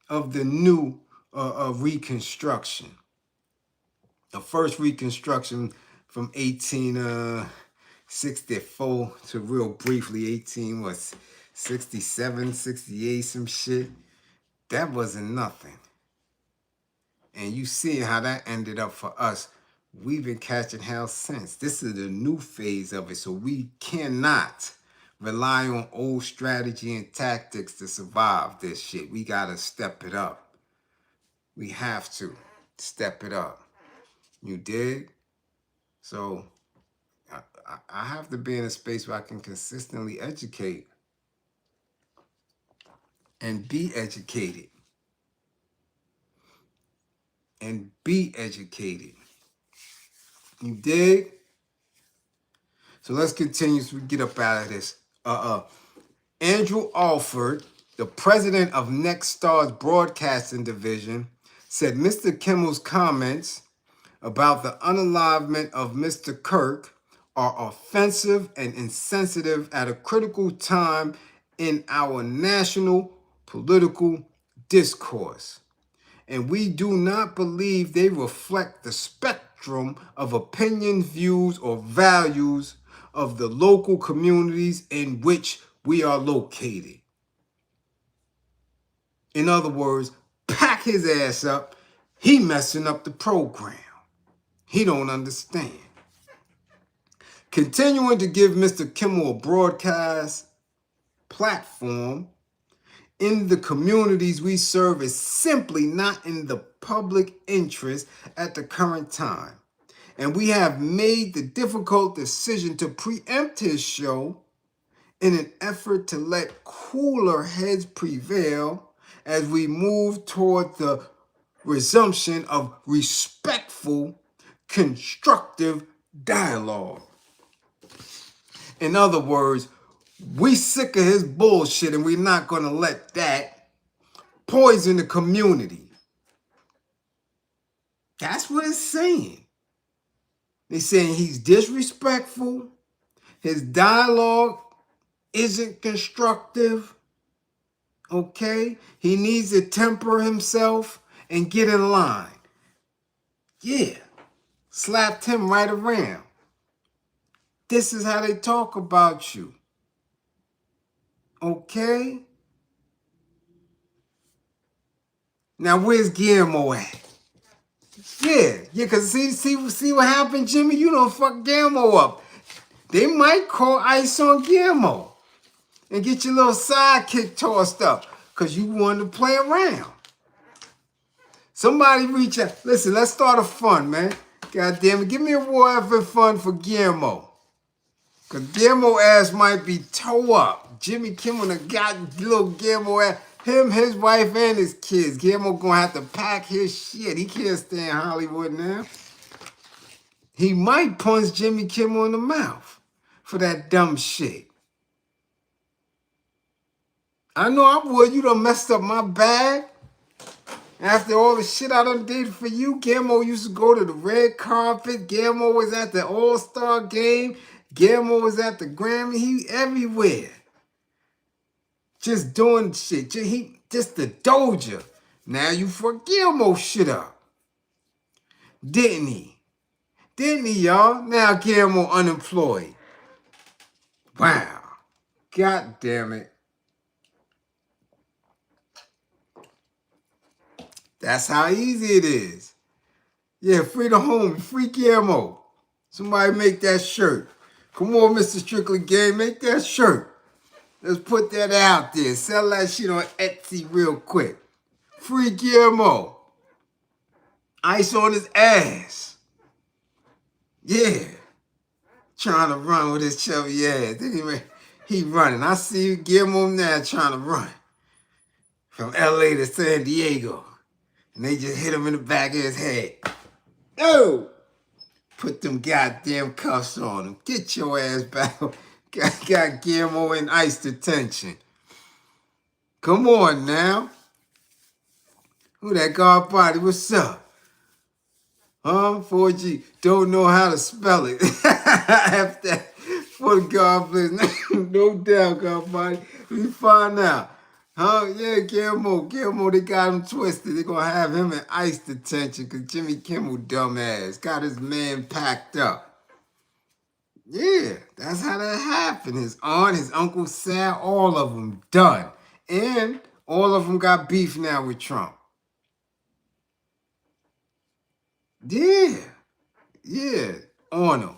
of the new reconstruction. The first reconstruction from 1864 to real briefly 18 was 67, 68, some shit. that wasn't nothing. And you see how that ended up for us. We've been catching hell since. This is the new phase of it. So we cannot rely on old strategy and tactics to survive this shit. We got to step it up. We have to step it up. You dig? So I have to be in a space where I can consistently educate and be educated. And be educated. You dig? So let's continue so we get up out of this. Andrew Alford, the president of Nexstar's broadcasting division, said Mr. Kimmel's comments about the unalivement of Mr. Kirk are offensive and insensitive at a critical time in our national political discourse. And we do not believe they reflect the spectrum of opinion, views, or values of the local communities in which we are located. In other words, pack his ass up. He messing up the program. He don't understand. Continuing to give Mr. Kimmel a broadcast platform in the communities we serve is simply not in the public interest at the current time. And we have made the difficult decision to preempt his show in an effort to let cooler heads prevail as we move toward the resumption of respectful, constructive dialogue. In other words, we sick of his bullshit and we're not going to let that poison the community. That's what it's saying. They're saying he's disrespectful. His dialogue isn't constructive. Okay? He needs to temper himself and get in line. Yeah. Slapped him right around. This is how they talk about you. Okay? Now, where's Guillermo at? Yeah, because see what happened, Jimmy? You don't fuck Guillermo up. They might call ice on Guillermo and get your little sidekick tossed up because you wanted to play around. Somebody reach out. Listen, let's start a fund, man. God damn it. Give me a war effort fund for Guillermo. Because Guillermo ass might be toe up. Jimmy Kimmel done got little Guillermo ass. Him, his wife, and his kids. Guillermo gonna have to pack his shit. He can't stay in Hollywood now. He might punch Jimmy Kimmel in the mouth for that dumb shit. I know I would. You done messed up my bag. After all the shit I done did for you, Guillermo used to go to the red carpet. Guillermo was at the All-Star game. Guillermo was at the Grammy. He everywhere. Just doing shit. Just the doja. Now you fuck Guillermo shit up. Didn't he? Didn't he, y'all? Now Guillermo unemployed. Wow. God damn it. That's how easy it is. Yeah, free the homie. Free Guillermo. Somebody make that shirt. Come on, Mr. Strictly Game. Make that shirt. Let's put that out there. Sell that shit on Etsy real quick. Free Guillermo. Ice on his ass. Yeah. Trying to run with his chubby ass. Anyway, he running. I see Guillermo now trying to run. From LA to San Diego. And they just hit him in the back of his head. Oh! Put them goddamn cuffs on him. Get your ass back. Got Guillermo in ICE detention. Come on now. Who that God body? What's up? Huh? 4G. Don't know how to spell it. After for the God Bliz. No doubt, God body. Let me find out. Huh? Yeah, Guillermo, they got him twisted. They're going to have him in ICE detention because Jimmy Kimmel, dumbass, got his man packed up. Yeah, that's how that happened. His aunt, his Uncle Sal, all of them done. And All of them got beef now with Trump. Yeah. Yeah. On them.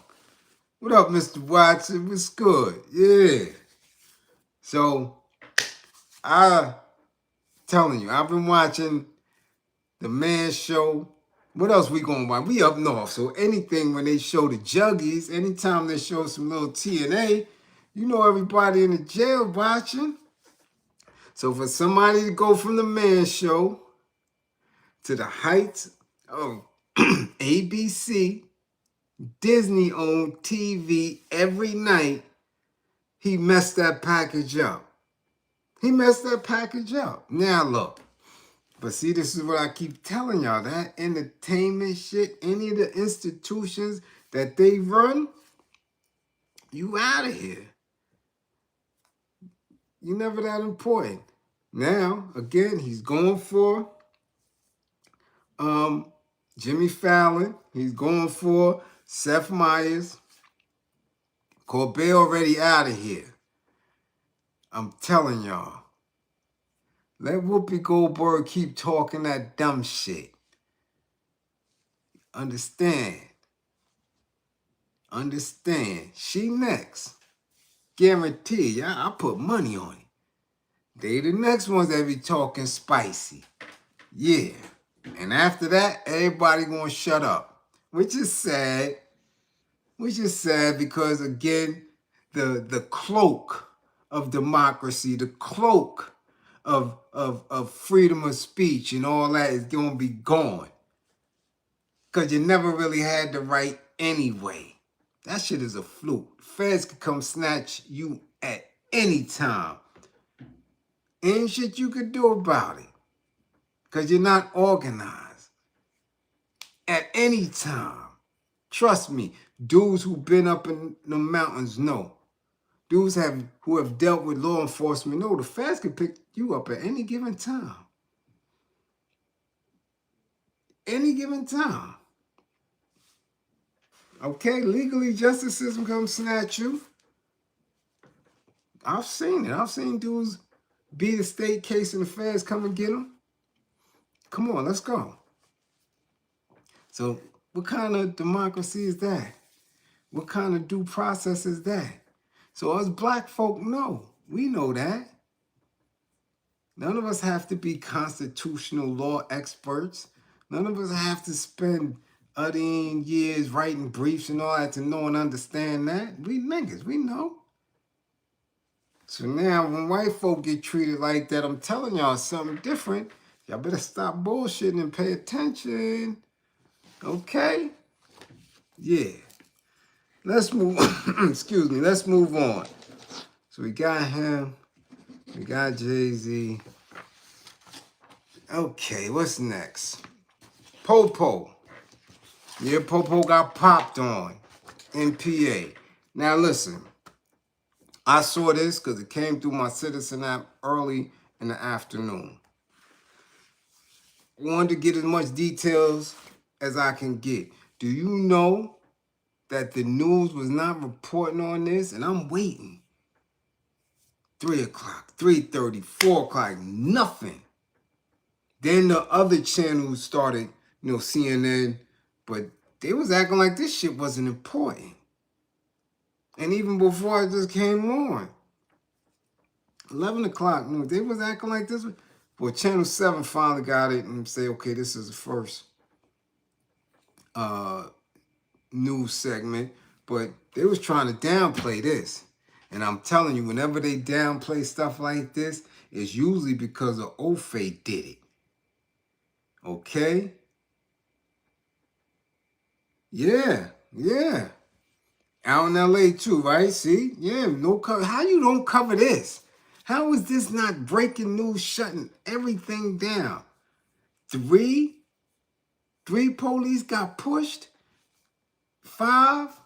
What up, Mr. Watson? What's good? Yeah. So, I telling you, I've been watching The Man Show. What else we gonna watch? We up north, so anything when they show the juggies, anytime they show some little TNA, you know everybody in the jail watching. So for somebody to go from The Man Show to the heights of ABC, Disney-owned TV every night, he messed that package up. He messed that package up. Now look. But see, this is what I keep telling y'all. That entertainment shit, any of the institutions that they run, you out of here. You never that important. Now, again, he's going for Jimmy Fallon. He's going for Seth Meyers. Corbett already out of here. I'm telling y'all. Let Whoopi Goldberg keep talking that dumb shit. Understand. She next. Guarantee. I put money on it. They the next ones that be talking spicy. Yeah. And after that, everybody gonna shut up. Which is sad. Because, again, the cloak of democracy, the cloak of freedom of speech and all that is going to be gone. Because you never really had the right anyway. That shit is a fluke. Feds could come snatch you at any time. Ain't shit you could do about it. Because you're not organized. At any time. Trust me, dudes who've been up in the mountains know. Dudes who have dealt with law enforcement know the feds can pick you up at any given time. Any given time. Okay, legally, justice system come snatch you. I've seen it. I've seen dudes beat a state case and the feds come and get them. Come on, let's go. So what kind of democracy is that? What kind of due process is that? So us black folk know. We know that. None of us have to be constitutional law experts. None of us have to spend 18 years writing briefs and all that to know and understand that. We niggas, we know. So now when white folk get treated like that, I'm telling y'all something different. Y'all better stop bullshitting and pay attention. Okay? Yeah. Let's move on. Excuse me. Let's move on. So we got him. We got Jay-Z. Okay, what's next? PoPo. Yeah, PoPo got popped on in PA. Now listen. I saw this because it came through my Citizen app early in the afternoon. I wanted to get as much details as I can get. Do you know that the news was not reporting on this? And I'm waiting. 3 o'clock, 3:30, 4 o'clock, nothing. Then the other channels started, CNN, but they was acting like this shit wasn't important. And even before it just came on, 11 o'clock, they was acting like this. Well, Channel 7 finally got it and say, okay, this is the first news segment. But they was trying to downplay this. And I'm telling you, whenever they downplay stuff like this, it's usually because of Ofe did it. Okay? Yeah. Out in LA too, right? See? Yeah, no cover. How you don't cover this? How is this not breaking news, shutting everything down? Three police got pushed. 5,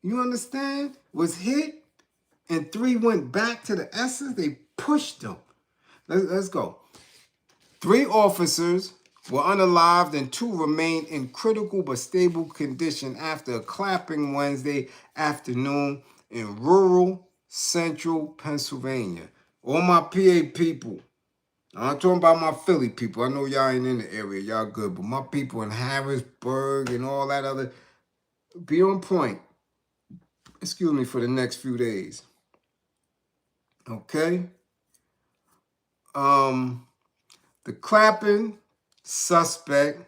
you understand, was hit. And 3 went back to the essence. They pushed them. Let's go. 3 officers were unalived and 2 remained in critical but stable condition after a clapping Wednesday afternoon in rural central Pennsylvania. All my PA people, I'm talking about my Philly people. I know y'all ain't in the area. Y'all good. But my people in Harrisburg and all that other, be on point. Excuse me, for the next few days. Okay? The clapping suspect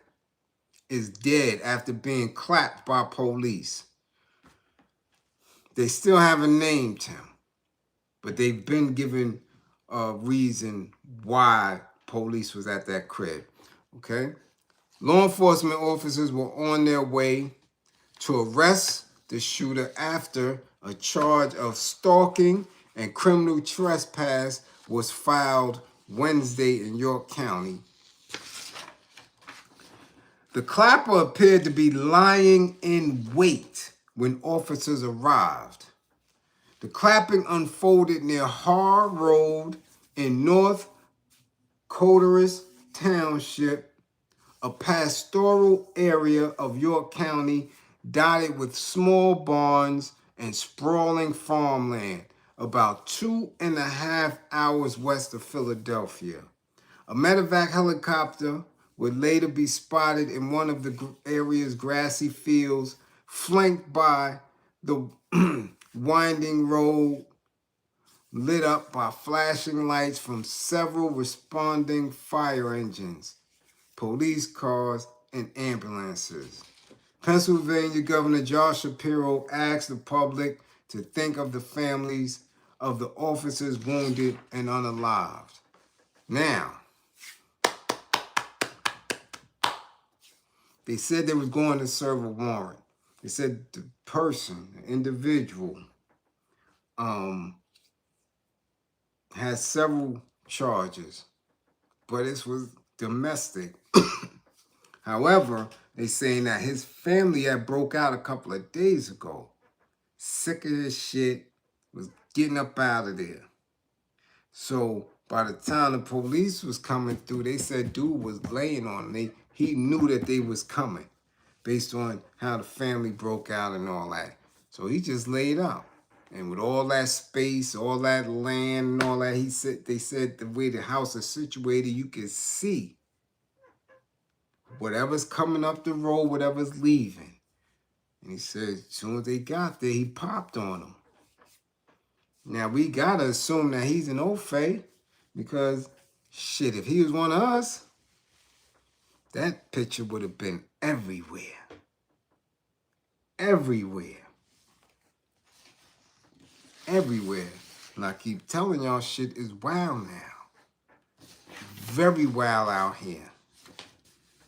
is dead after being clapped by police. They still haven't named him, but they've been given a reason why police was at that crib. Okay? Law enforcement officers were on their way to arrest the shooter after a charge of stalking and criminal trespass was filed Wednesday in York County. The clapper appeared to be lying in wait when officers arrived. The clapping unfolded near Har Road in North Coteras Township, a pastoral area of York County dotted with small barns and sprawling farmland, about 2.5 hours west of Philadelphia. A medevac helicopter would later be spotted in one of the area's grassy fields, flanked by the winding road, lit up by flashing lights from several responding fire engines, police cars, and ambulances. Pennsylvania Governor Josh Shapiro asked the public to think of the families of the officers wounded and unalived. Now, they said they was going to serve a warrant. They said the person, the individual, has several charges, but this was domestic. However, they saying that his family had broke out a couple of days ago. Sick of his shit, was getting up out of there. So by the time the police was coming through, they said dude was laying on him. He knew that they was coming based on how the family broke out and all that. So he just laid out. And with all that space, all that land and all that, they said the way the house is situated, you can see whatever's coming up the road, whatever's leaving. And he said as soon as they got there, he popped on them. Now, we got to assume that he's an Ofe because, shit, if he was one of us, that picture would have been everywhere. Everywhere. Everywhere. And I keep telling y'all, shit is wild now. Very wild out here.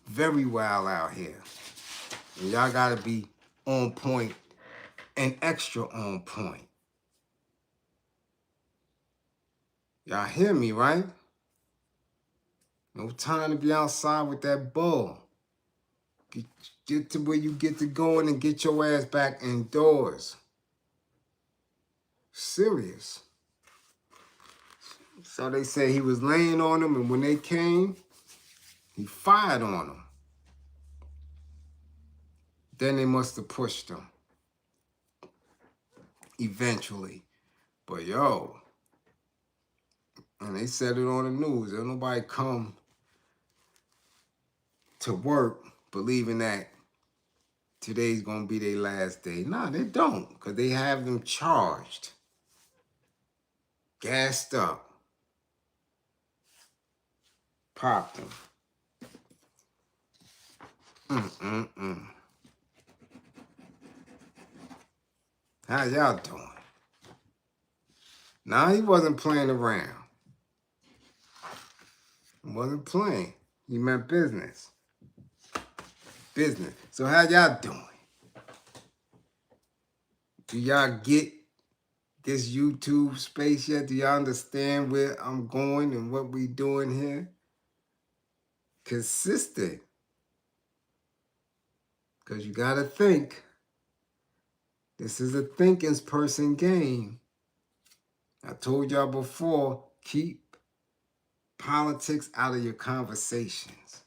Very wild out here. And y'all got to be on point and extra on point. Y'all hear me, right? No time to be outside with that ball. Get to where you get to going and get your ass back indoors. Serious. So they say he was laying on them, and when they came, he fired on them. Then they must have pushed him. Eventually. But yo, and they said it on the news. There's nobody come to work believing that today's going to be their last day. Nah, they don't, because they have them charged, gassed up, popped them. How y'all doing? Nah, he wasn't playing around. He wasn't playing. He meant business. Business. So how y'all doing? Do y'all get this YouTube space yet? Do y'all understand where I'm going and what we doing here? Consistent. Because you got to think. This is a thinking person game. I told y'all before, keep politics out of your conversations.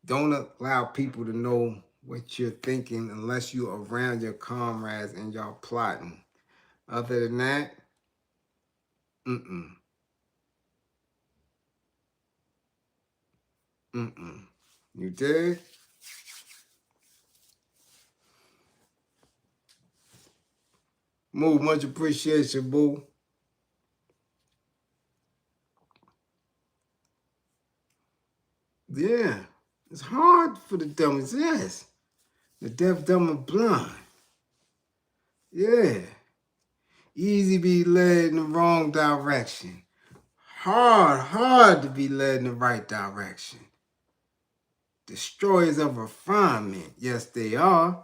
Don't allow people to know what you're thinking unless you're around your comrades and y'all plotting. Other than that, You dig? Move, much appreciation, boo. Yeah, it's hard for the dummies, yes. The deaf, dumb, and blind. Yeah. Easy be led in the wrong direction. Hard to be led in the right direction. Destroyers of refinement. Yes, they are.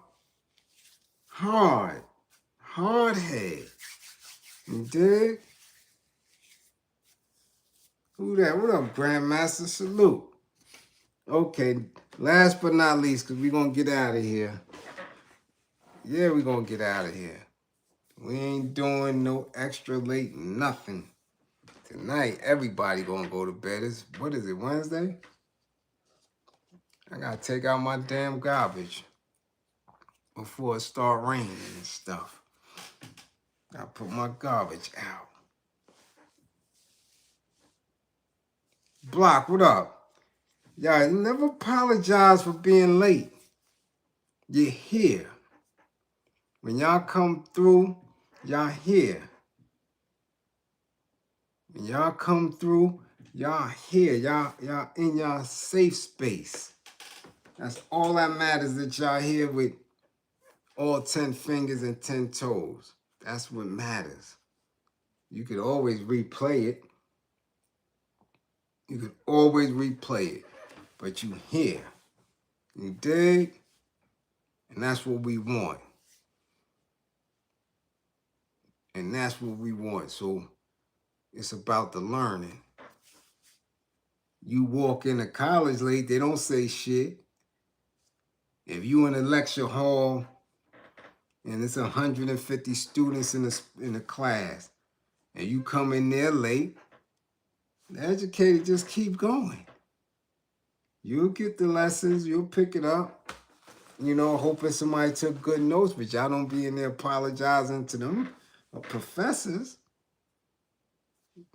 Hard head. You dig? Who that? What up, Grandmaster? Salute. Okay, last but not least, because we're going to get out of here. Yeah, we're going to get out of here. We ain't doing no extra late nothing. Tonight, everybody going to go to bed. What is it, Wednesday? I got to take out my damn garbage before it start raining and stuff. I put my garbage out. Block, what up? Y'all never apologize for being late. You're here. When y'all come through, y'all here. When y'all come through, y'all here. Y'all in y'all safe space. That's all that matters, that y'all here with all 10 fingers and 10 toes. That's what matters. You could always replay it. You could always replay it. But you here. You dig? And that's what we want. And that's what we want. So it's about the learning. You walk into college late, they don't say shit. If you in a lecture hall and it's 150 students in the class, and you come in there late, the educator just keep going. You'll get the lessons, you'll pick it up. You know, hoping somebody took good notes, but y'all don't be in there apologizing to them professors.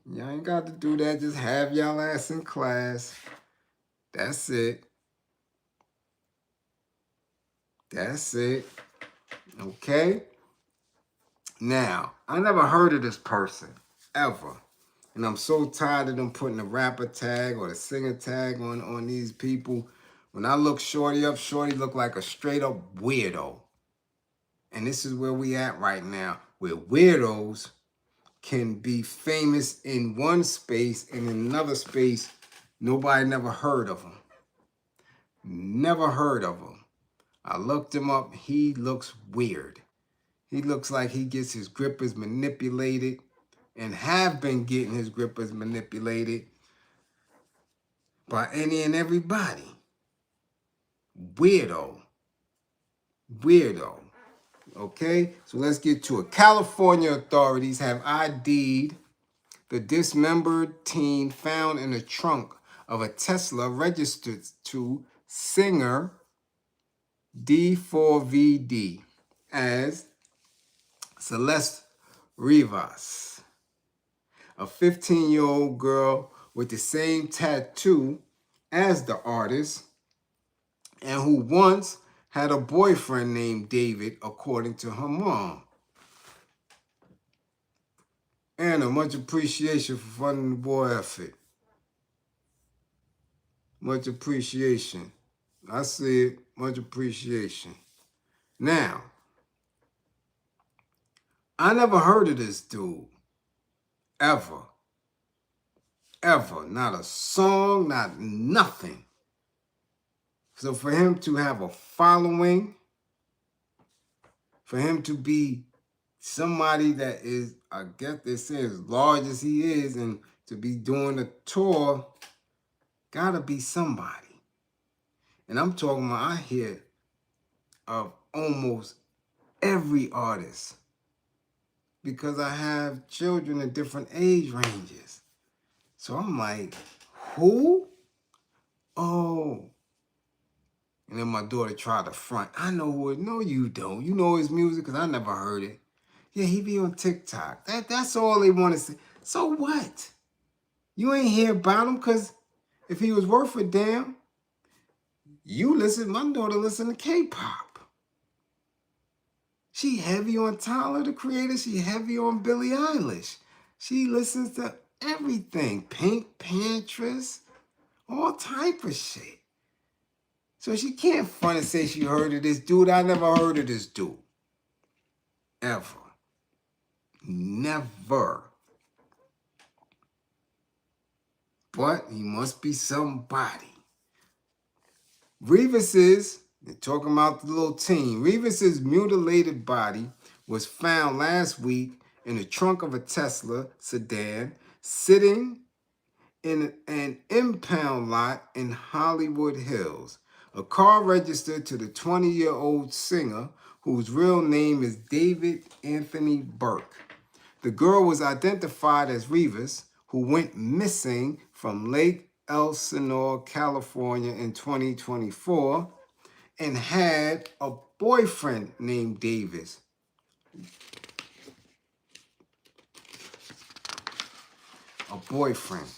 Y'all ain't got to do that. Just have y'all ass in class. That's it. That's it. Okay? Now, I never heard of this person, ever. And I'm so tired of them putting the rapper tag or the singer tag on these people. When I look Shorty up, Shorty look like a straight up weirdo. And this is where we at right now, where weirdos can be famous in one space and in another space, nobody never heard of them. Never heard of him. I looked him up. He looks weird. He looks like he gets his grippers manipulated and have been getting his grippers manipulated by any and everybody. Weirdo. Weirdo. Okay, so let's get to it. California authorities have ID'd the dismembered teen found in the trunk of a Tesla registered to singer D4vd as Celeste Rivas, a 15-year-old girl with the same tattoo as the artist and who once had a boyfriend named David, according to her mom. Anna, much appreciation for funding the boy effort. Much appreciation. I see it. Much appreciation. Now, I never heard of this dude. Ever. Ever. Not a song, not nothing. So for him to have a following, for him to be somebody that is, I guess they say, as large as he is, and to be doing a tour, gotta be somebody. And I'm talking about, I hear of almost every artist because I have children in different age ranges. So I'm like, who? Oh. And then my daughter tried to front. I know who it. No, you don't. You know his music because I never heard it. Yeah, he be on TikTok. That's all they want to say. So what? You ain't hear about him because if he was worth a damn, My daughter listen to K-pop. She heavy on Tyler, the Creator. She heavy on Billie Eilish. She listens to everything. Pink Pantress, all type of shit. So she can't front and say she heard of this dude. I never heard of this dude. Ever. Never. But he must be somebody. Revis's, they're talking about the little teen. Revis's mutilated body was found last week in the trunk of a Tesla sedan sitting in an impound lot in Hollywood Hills. A car registered to the 20-year-old singer whose real name is David Anthony Burke. The girl was identified as Revis, who went missing from Lake Elsinore, California in 2024 and had a boyfriend named Davis. A boyfriend.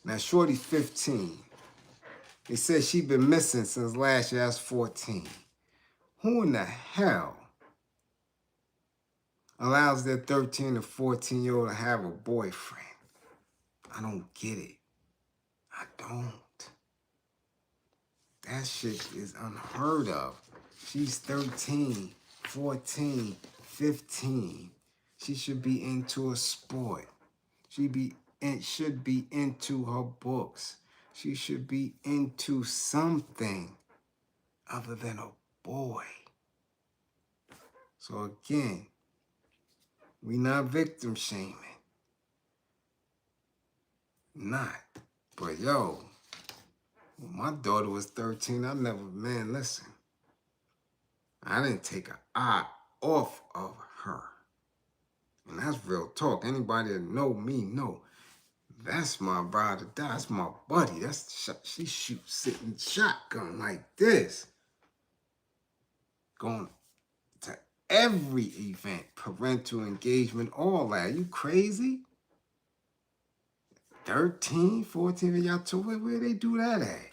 Now, shorty's 15. They said she'd been missing since last year. That's 14. Who in the hell allows their 13 to 14-year-old to have a boyfriend? I don't get it. I don't. That shit is unheard of. She's 13, 14, 15. She should be into a sport. She should be into her books. She should be into something other than a boy. So again, we not victim shaming. Not. But yo, when my daughter was 13, listen. I didn't take an eye off of her. And that's real talk. Anybody that know me know. That's my bride or die. That's my buddy. She shoots sitting shotgun like this. Going to every event, parental engagement, all that. You crazy? 13, 14, y'all told where they do that at?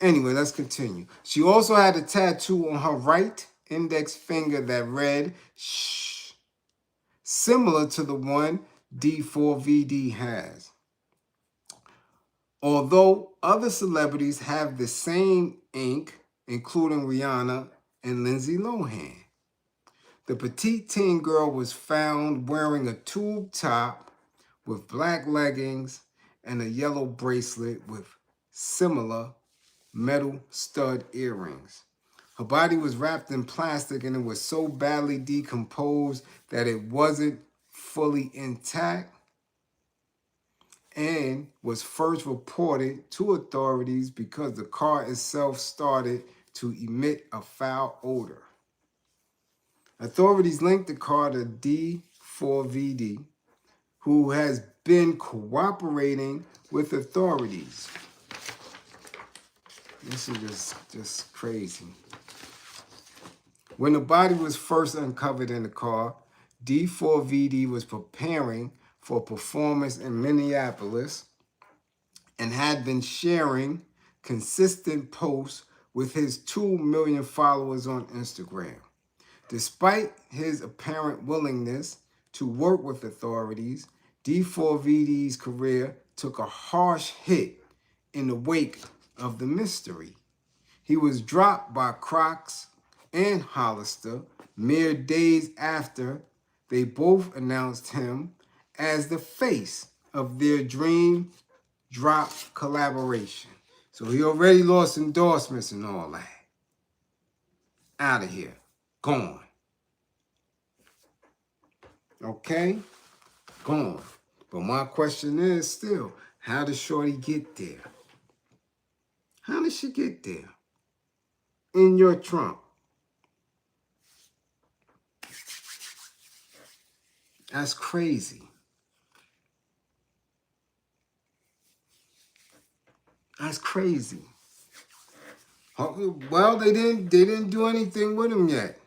Anyway, let's continue. She also had a tattoo on her right index finger that read, shh, similar to the one D4vd has. Although other celebrities have the same ink, including Rihanna and Lindsay Lohan. The petite teen girl was found wearing a tube top with black leggings and a yellow bracelet with similar metal stud earrings. Her body was wrapped in plastic and it was so badly decomposed that it wasn't fully intact and was first reported to authorities because the car itself started to emit a foul odor. Authorities linked the car to D4vd, who has been cooperating with authorities. This is just crazy. When the body was first uncovered in the car, D4vd was preparing for a performance in Minneapolis and had been sharing consistent posts with his 2 million followers on Instagram. Despite his apparent willingness to work with authorities, D4vd's career took a harsh hit in the wake of the mystery. He was dropped by Crocs and Hollister mere days after they both announced him as the face of their dream drop collaboration. So he already lost endorsements and all that. Out of here. Gone. Okay? Gone. But my question is still, how did Shorty get there? How did she get there? In your trunk. That's crazy. That's crazy. Well, they didn't do anything with him yet.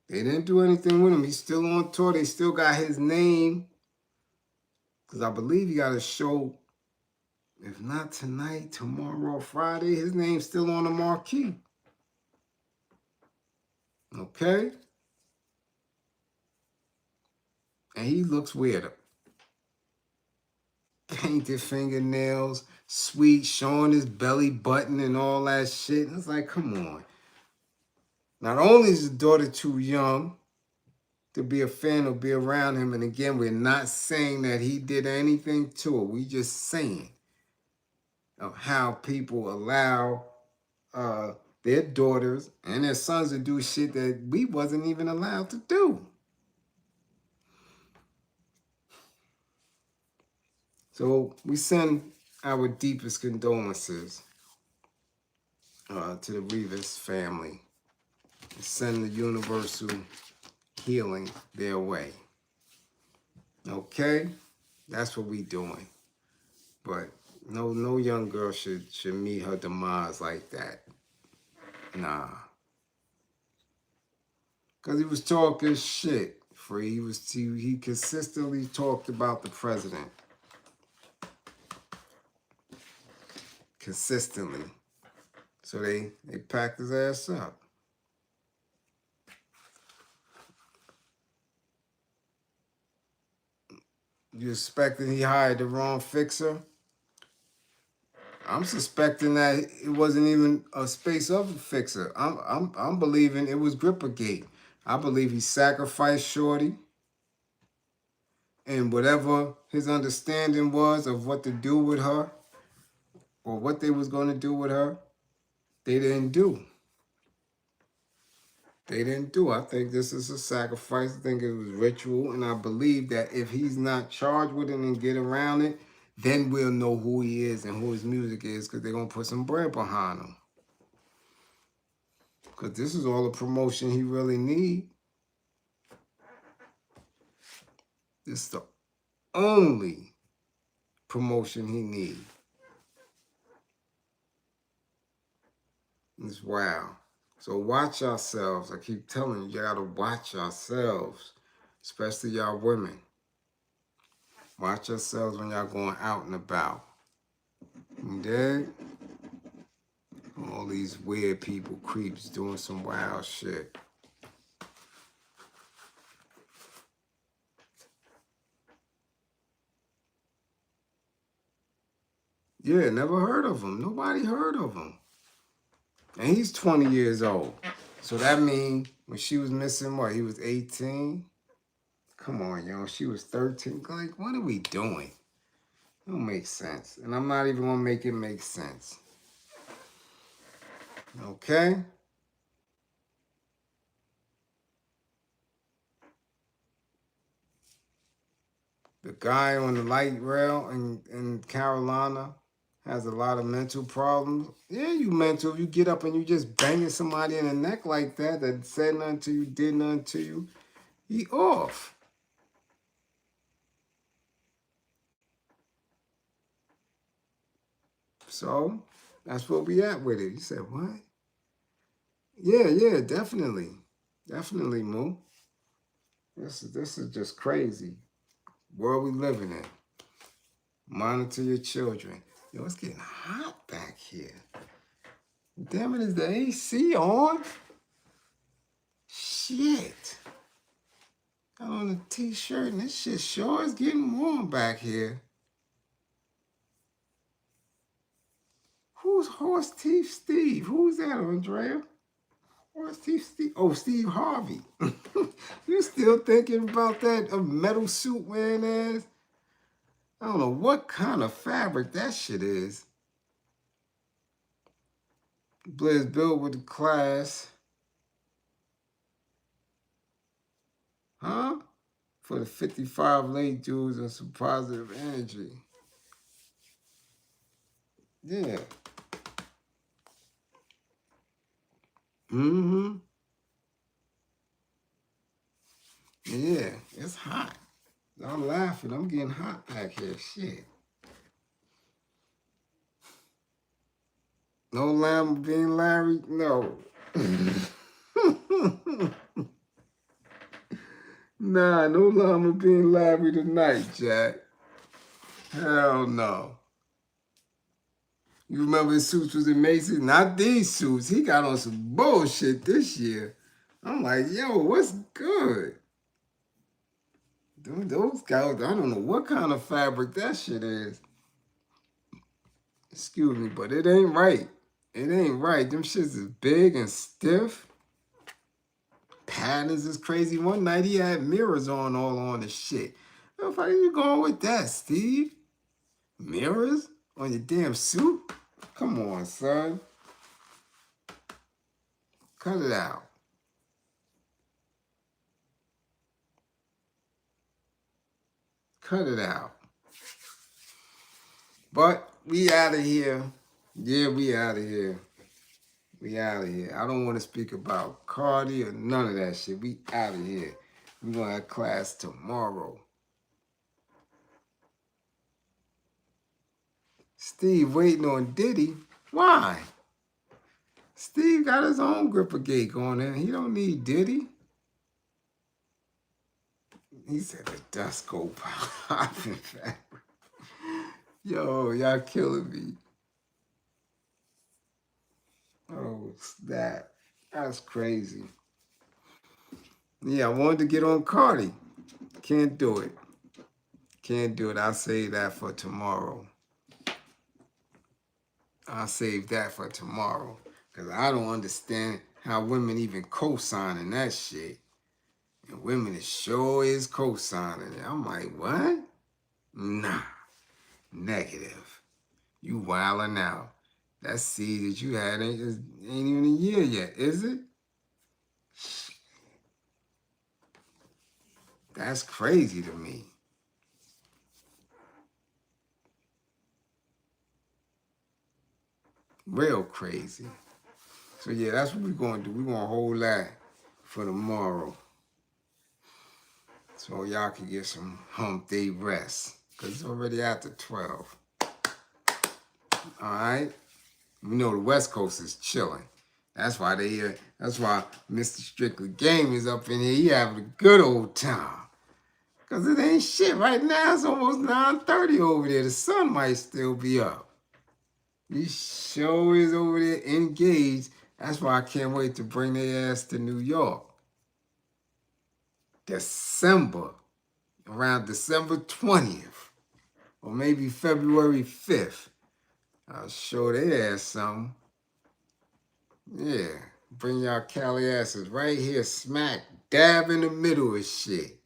They didn't do anything with him. He's still on tour. They still got his name. Because I believe he got a show If not tonight, tomorrow, Friday, his name's still on the marquee. Okay? And he looks weirder. Painted fingernails, sweet, showing his belly button and all that shit. It's like, come on. Not only is his daughter too young to be a fan or be around him, and again, we're not saying that he did anything to her. We just saying of how people allow their daughters and their sons to do shit that we wasn't even allowed to do. So we send our deepest condolences to the Rivas family. Send the universal healing their way. Okay? That's what we doing. But no young girl should meet her demise like that. Nah. Because he was talking shit. He consistently talked about the president. Consistently. So they packed his ass up. You suspecting he hired the wrong fixer? I'm suspecting that it wasn't even a space of a fixer. I'm believing it was Grippergate. I believe he sacrificed Shorty, and whatever his understanding was of what to do with her, or what they was going to do with her, they didn't do. They didn't do. I think this is a sacrifice. I think it was ritual, and I believe that if he's not charged with it and get around it, then we'll know who he is and who his music is, because they're going to put some bread behind him. Because this is all the promotion he really need. This is the only promotion he need. It's wow. So watch yourselves. I keep telling you, you got to watch yourselves, especially y'all women. Watch yourselves when y'all going out and about. You dig? All these weird people, creeps, doing some wild shit. Yeah, never heard of him. Nobody heard of him. And he's 20 years old. So that means when she was missing, what, he was 18? Come on, yo. She was 13. Like, what are we doing? It don't make sense. And I'm not even going to make it make sense. Okay? The guy on the light rail in Carolina has a lot of mental problems. Yeah, you mental. If you get up and you just banging somebody in the neck like that said nothing to you, did nothing to you, he off. So, that's where we at with it. You said, what? Yeah, definitely. Definitely, Moo. This is just crazy. World we living in. Monitor your children. Yo, it's getting hot back here. Damn it, is the AC on? Shit. Got on a t-shirt and this shit sure is getting warm back here. Who's Horse Teeth Steve? Who's that, Andrea? Horse Teeth Steve? Oh, Steve Harvey. You still thinking about that metal suit wearing ass? I don't know what kind of fabric that shit is. Bliz built with the class. Huh? For the 55 late dudes and some positive energy. Yeah. Mm-hmm. Yeah, it's hot. I'm laughing. I'm getting hot back here. Shit. No lamb being Larry? No. Nah, no llama being Larry tonight, Jack. Hell no. You remember his suits was in Macy's? Not these suits. He got on some bullshit this year. I'm like, yo, what's good? Those guys, I don't know what kind of fabric that shit is. Excuse me, but it ain't right. It ain't right. Them shits is big and stiff. Patterns is crazy. One night he had mirrors on all on the shit. What the fuck are you going with that, Steve? Mirrors on your damn suit? Come on, son. Cut it out. Cut it out. But we out of here. Yeah, we out of here. We out of here. I don't want to speak about Cardi or none of that shit. We out of here. We're going to have class tomorrow. Steve waiting on Diddy. Why? Steve got his own Grippergate going in. He don't need Diddy. He said the dust go popping. Yo, y'all killing me. Oh, snap. That's crazy. Yeah, I wanted to get on Cardi. Can't do it. Can't do it. I'll save that for tomorrow. I'll save that for tomorrow. Because I don't understand how women even co-signing that shit. And women sure is co-signing it. I'm like, what? Nah. Negative. You wilding out. That seed that you had ain't even a year yet, is it? That's crazy to me. Real crazy. So yeah, that's what we're going to do. We're going to hold that for tomorrow. So y'all can get some hump day rest. Because it's already after 12. Alright? We know the West Coast is chilling. That's why they here. That's why Mr. Strictly Game is up in here. He having a good old time. Because it ain't shit. Right now, it's almost 9:30 over there. The sun might still be up. He sure is over there engaged. That's why I can't wait to bring their ass to New York. December. Around December 20th. Or maybe February 5th. I'll show their ass something. Yeah. Bring y'all Cali asses right here, smack dab in the middle of shit.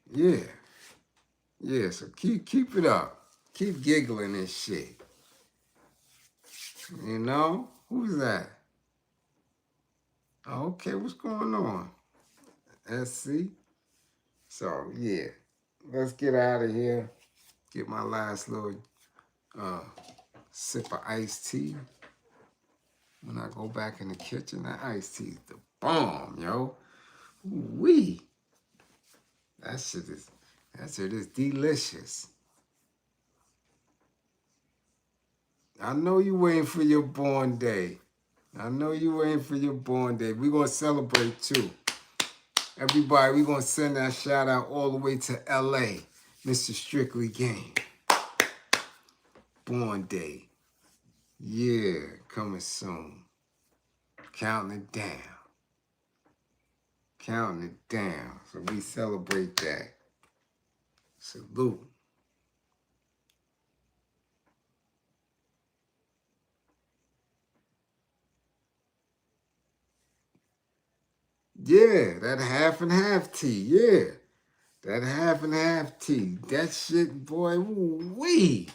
Yeah. Yeah, so keep it up. Keep giggling and shit. You know? Who's that? Okay, what's going on? SC? So, yeah. Let's get out of here. Get my last little sip of iced tea. When I go back in the kitchen, that iced tea is the bomb, yo. Ooh-wee. That shit is delicious. I know you waiting for your born day. I know you waiting for your born day. We're going to celebrate too. Everybody, we're going to send that shout out all the way to LA. Mr. Strictly Game. Born day. Yeah, coming soon. Counting it down. Counting it down. So we celebrate that. Salute. Yeah, that half and half tea. Yeah. That half and half tea. That shit, boy, wee.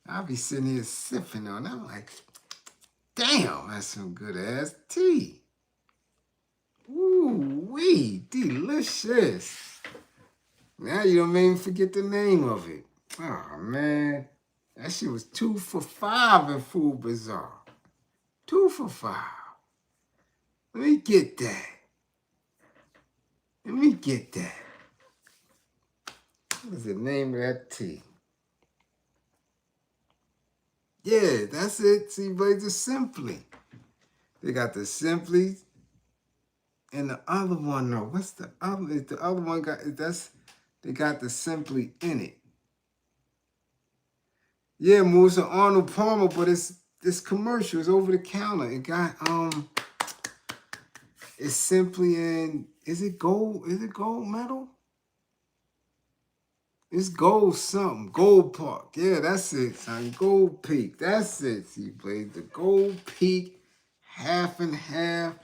I'll be sitting here sipping on it. I'm like, damn, that's some good ass tea. Ooh, wee, delicious. Now you don't make me forget the name of it. Oh, man. That shit was 2 for $5 in Food Bazaar. 2 for $5. Let me get that. Let me get that. What is the name of that tea? Yeah, that's it. See, but the Simply. They got the Simply and the other one, though. What's the other? The other one got, they got the Simply in it. Yeah, Musa Arnold Palmer, but it's this commercial. It's over the counter. It got it's simply in. Is it gold? Is it gold medal? It's gold something. Gold Park. Yeah, that's it, son. Gold Peak. That's it. He played the Gold Peak half and half.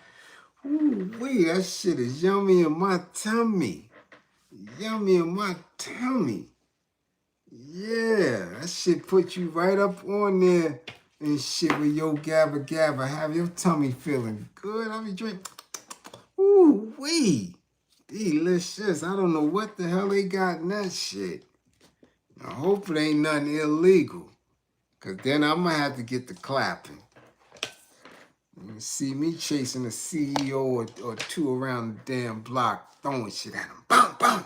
Ooh, wee, that shit is yummy in my tummy. Yummy in my tummy. Yeah, that shit put you right up on there and shit with your gabba gabba. Have your tummy feeling good. I be drinking. Ooh, wee. Delicious. I don't know what the hell they got in that shit. I hope it ain't nothing illegal. Cause then I'm gonna have to get the clapping. You see me chasing a CEO or two around the damn block, throwing shit at them. Bam, bam.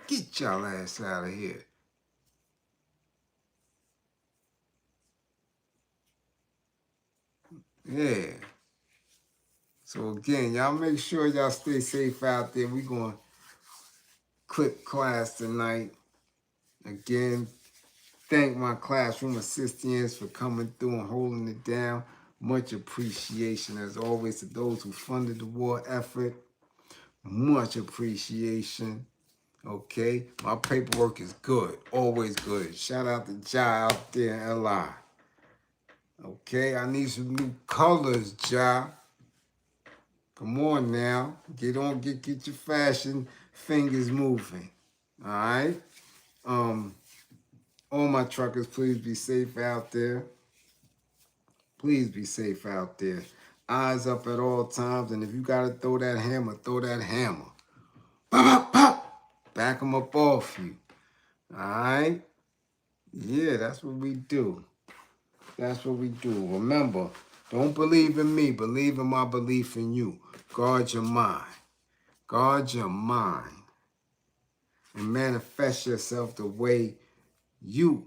Get y'all ass out of here. Yeah. So again, y'all make sure y'all stay safe out there. We gonna clip class tonight. Again, thank my classroom assistants for coming through and holding it down. Much appreciation as always to those who funded the war effort. Much appreciation. Okay, my paperwork is good, always good. Shout out to Ja out there in LI. Okay, I need some new colors, Ja. Come on now, get on, get your fashion fingers moving. All right. All my truckers, please be safe out there. Please be safe out there. Eyes up at all times, and if you gotta throw that hammer, throw that hammer. Pop, pop, pop. Back them up off you. All right. Yeah, that's what we do. That's what we do. Remember, don't believe in me. Believe in my belief in you. Guard your mind. Guard your mind. And manifest yourself the way you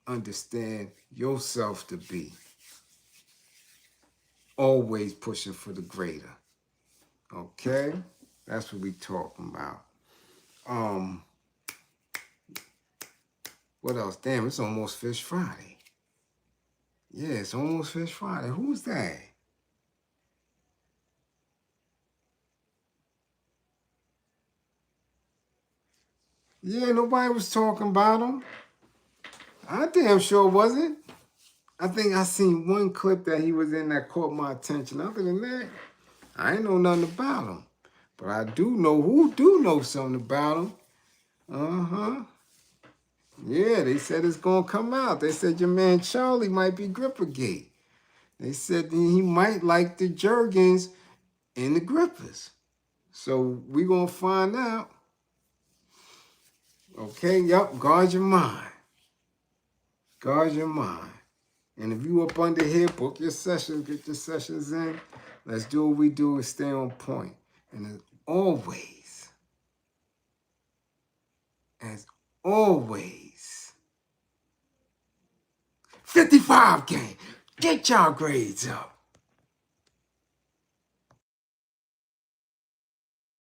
understand yourself to be. Always pushing for the greater. Okay? That's what we talking about. What else? Damn, it's almost Fish Friday. Yeah, it's almost Fish Friday. Who's that? Yeah, nobody was talking about him. I damn sure wasn't. I think I seen one clip that he was in that caught my attention. Other than that, I ain't know nothing about him. But I do know who do know something about him. Uh-huh. Yeah, they said it's gonna come out. They said your man Charlie might be Grippergate. They said he might like the Jergens and the Grippers. So we gonna find out. Okay, yup, guard your mind. Guard your mind. And if you up under here, book your sessions, get your sessions in. Let's do what we do and stay on point. And as always, 55 gang, get y'all grades up.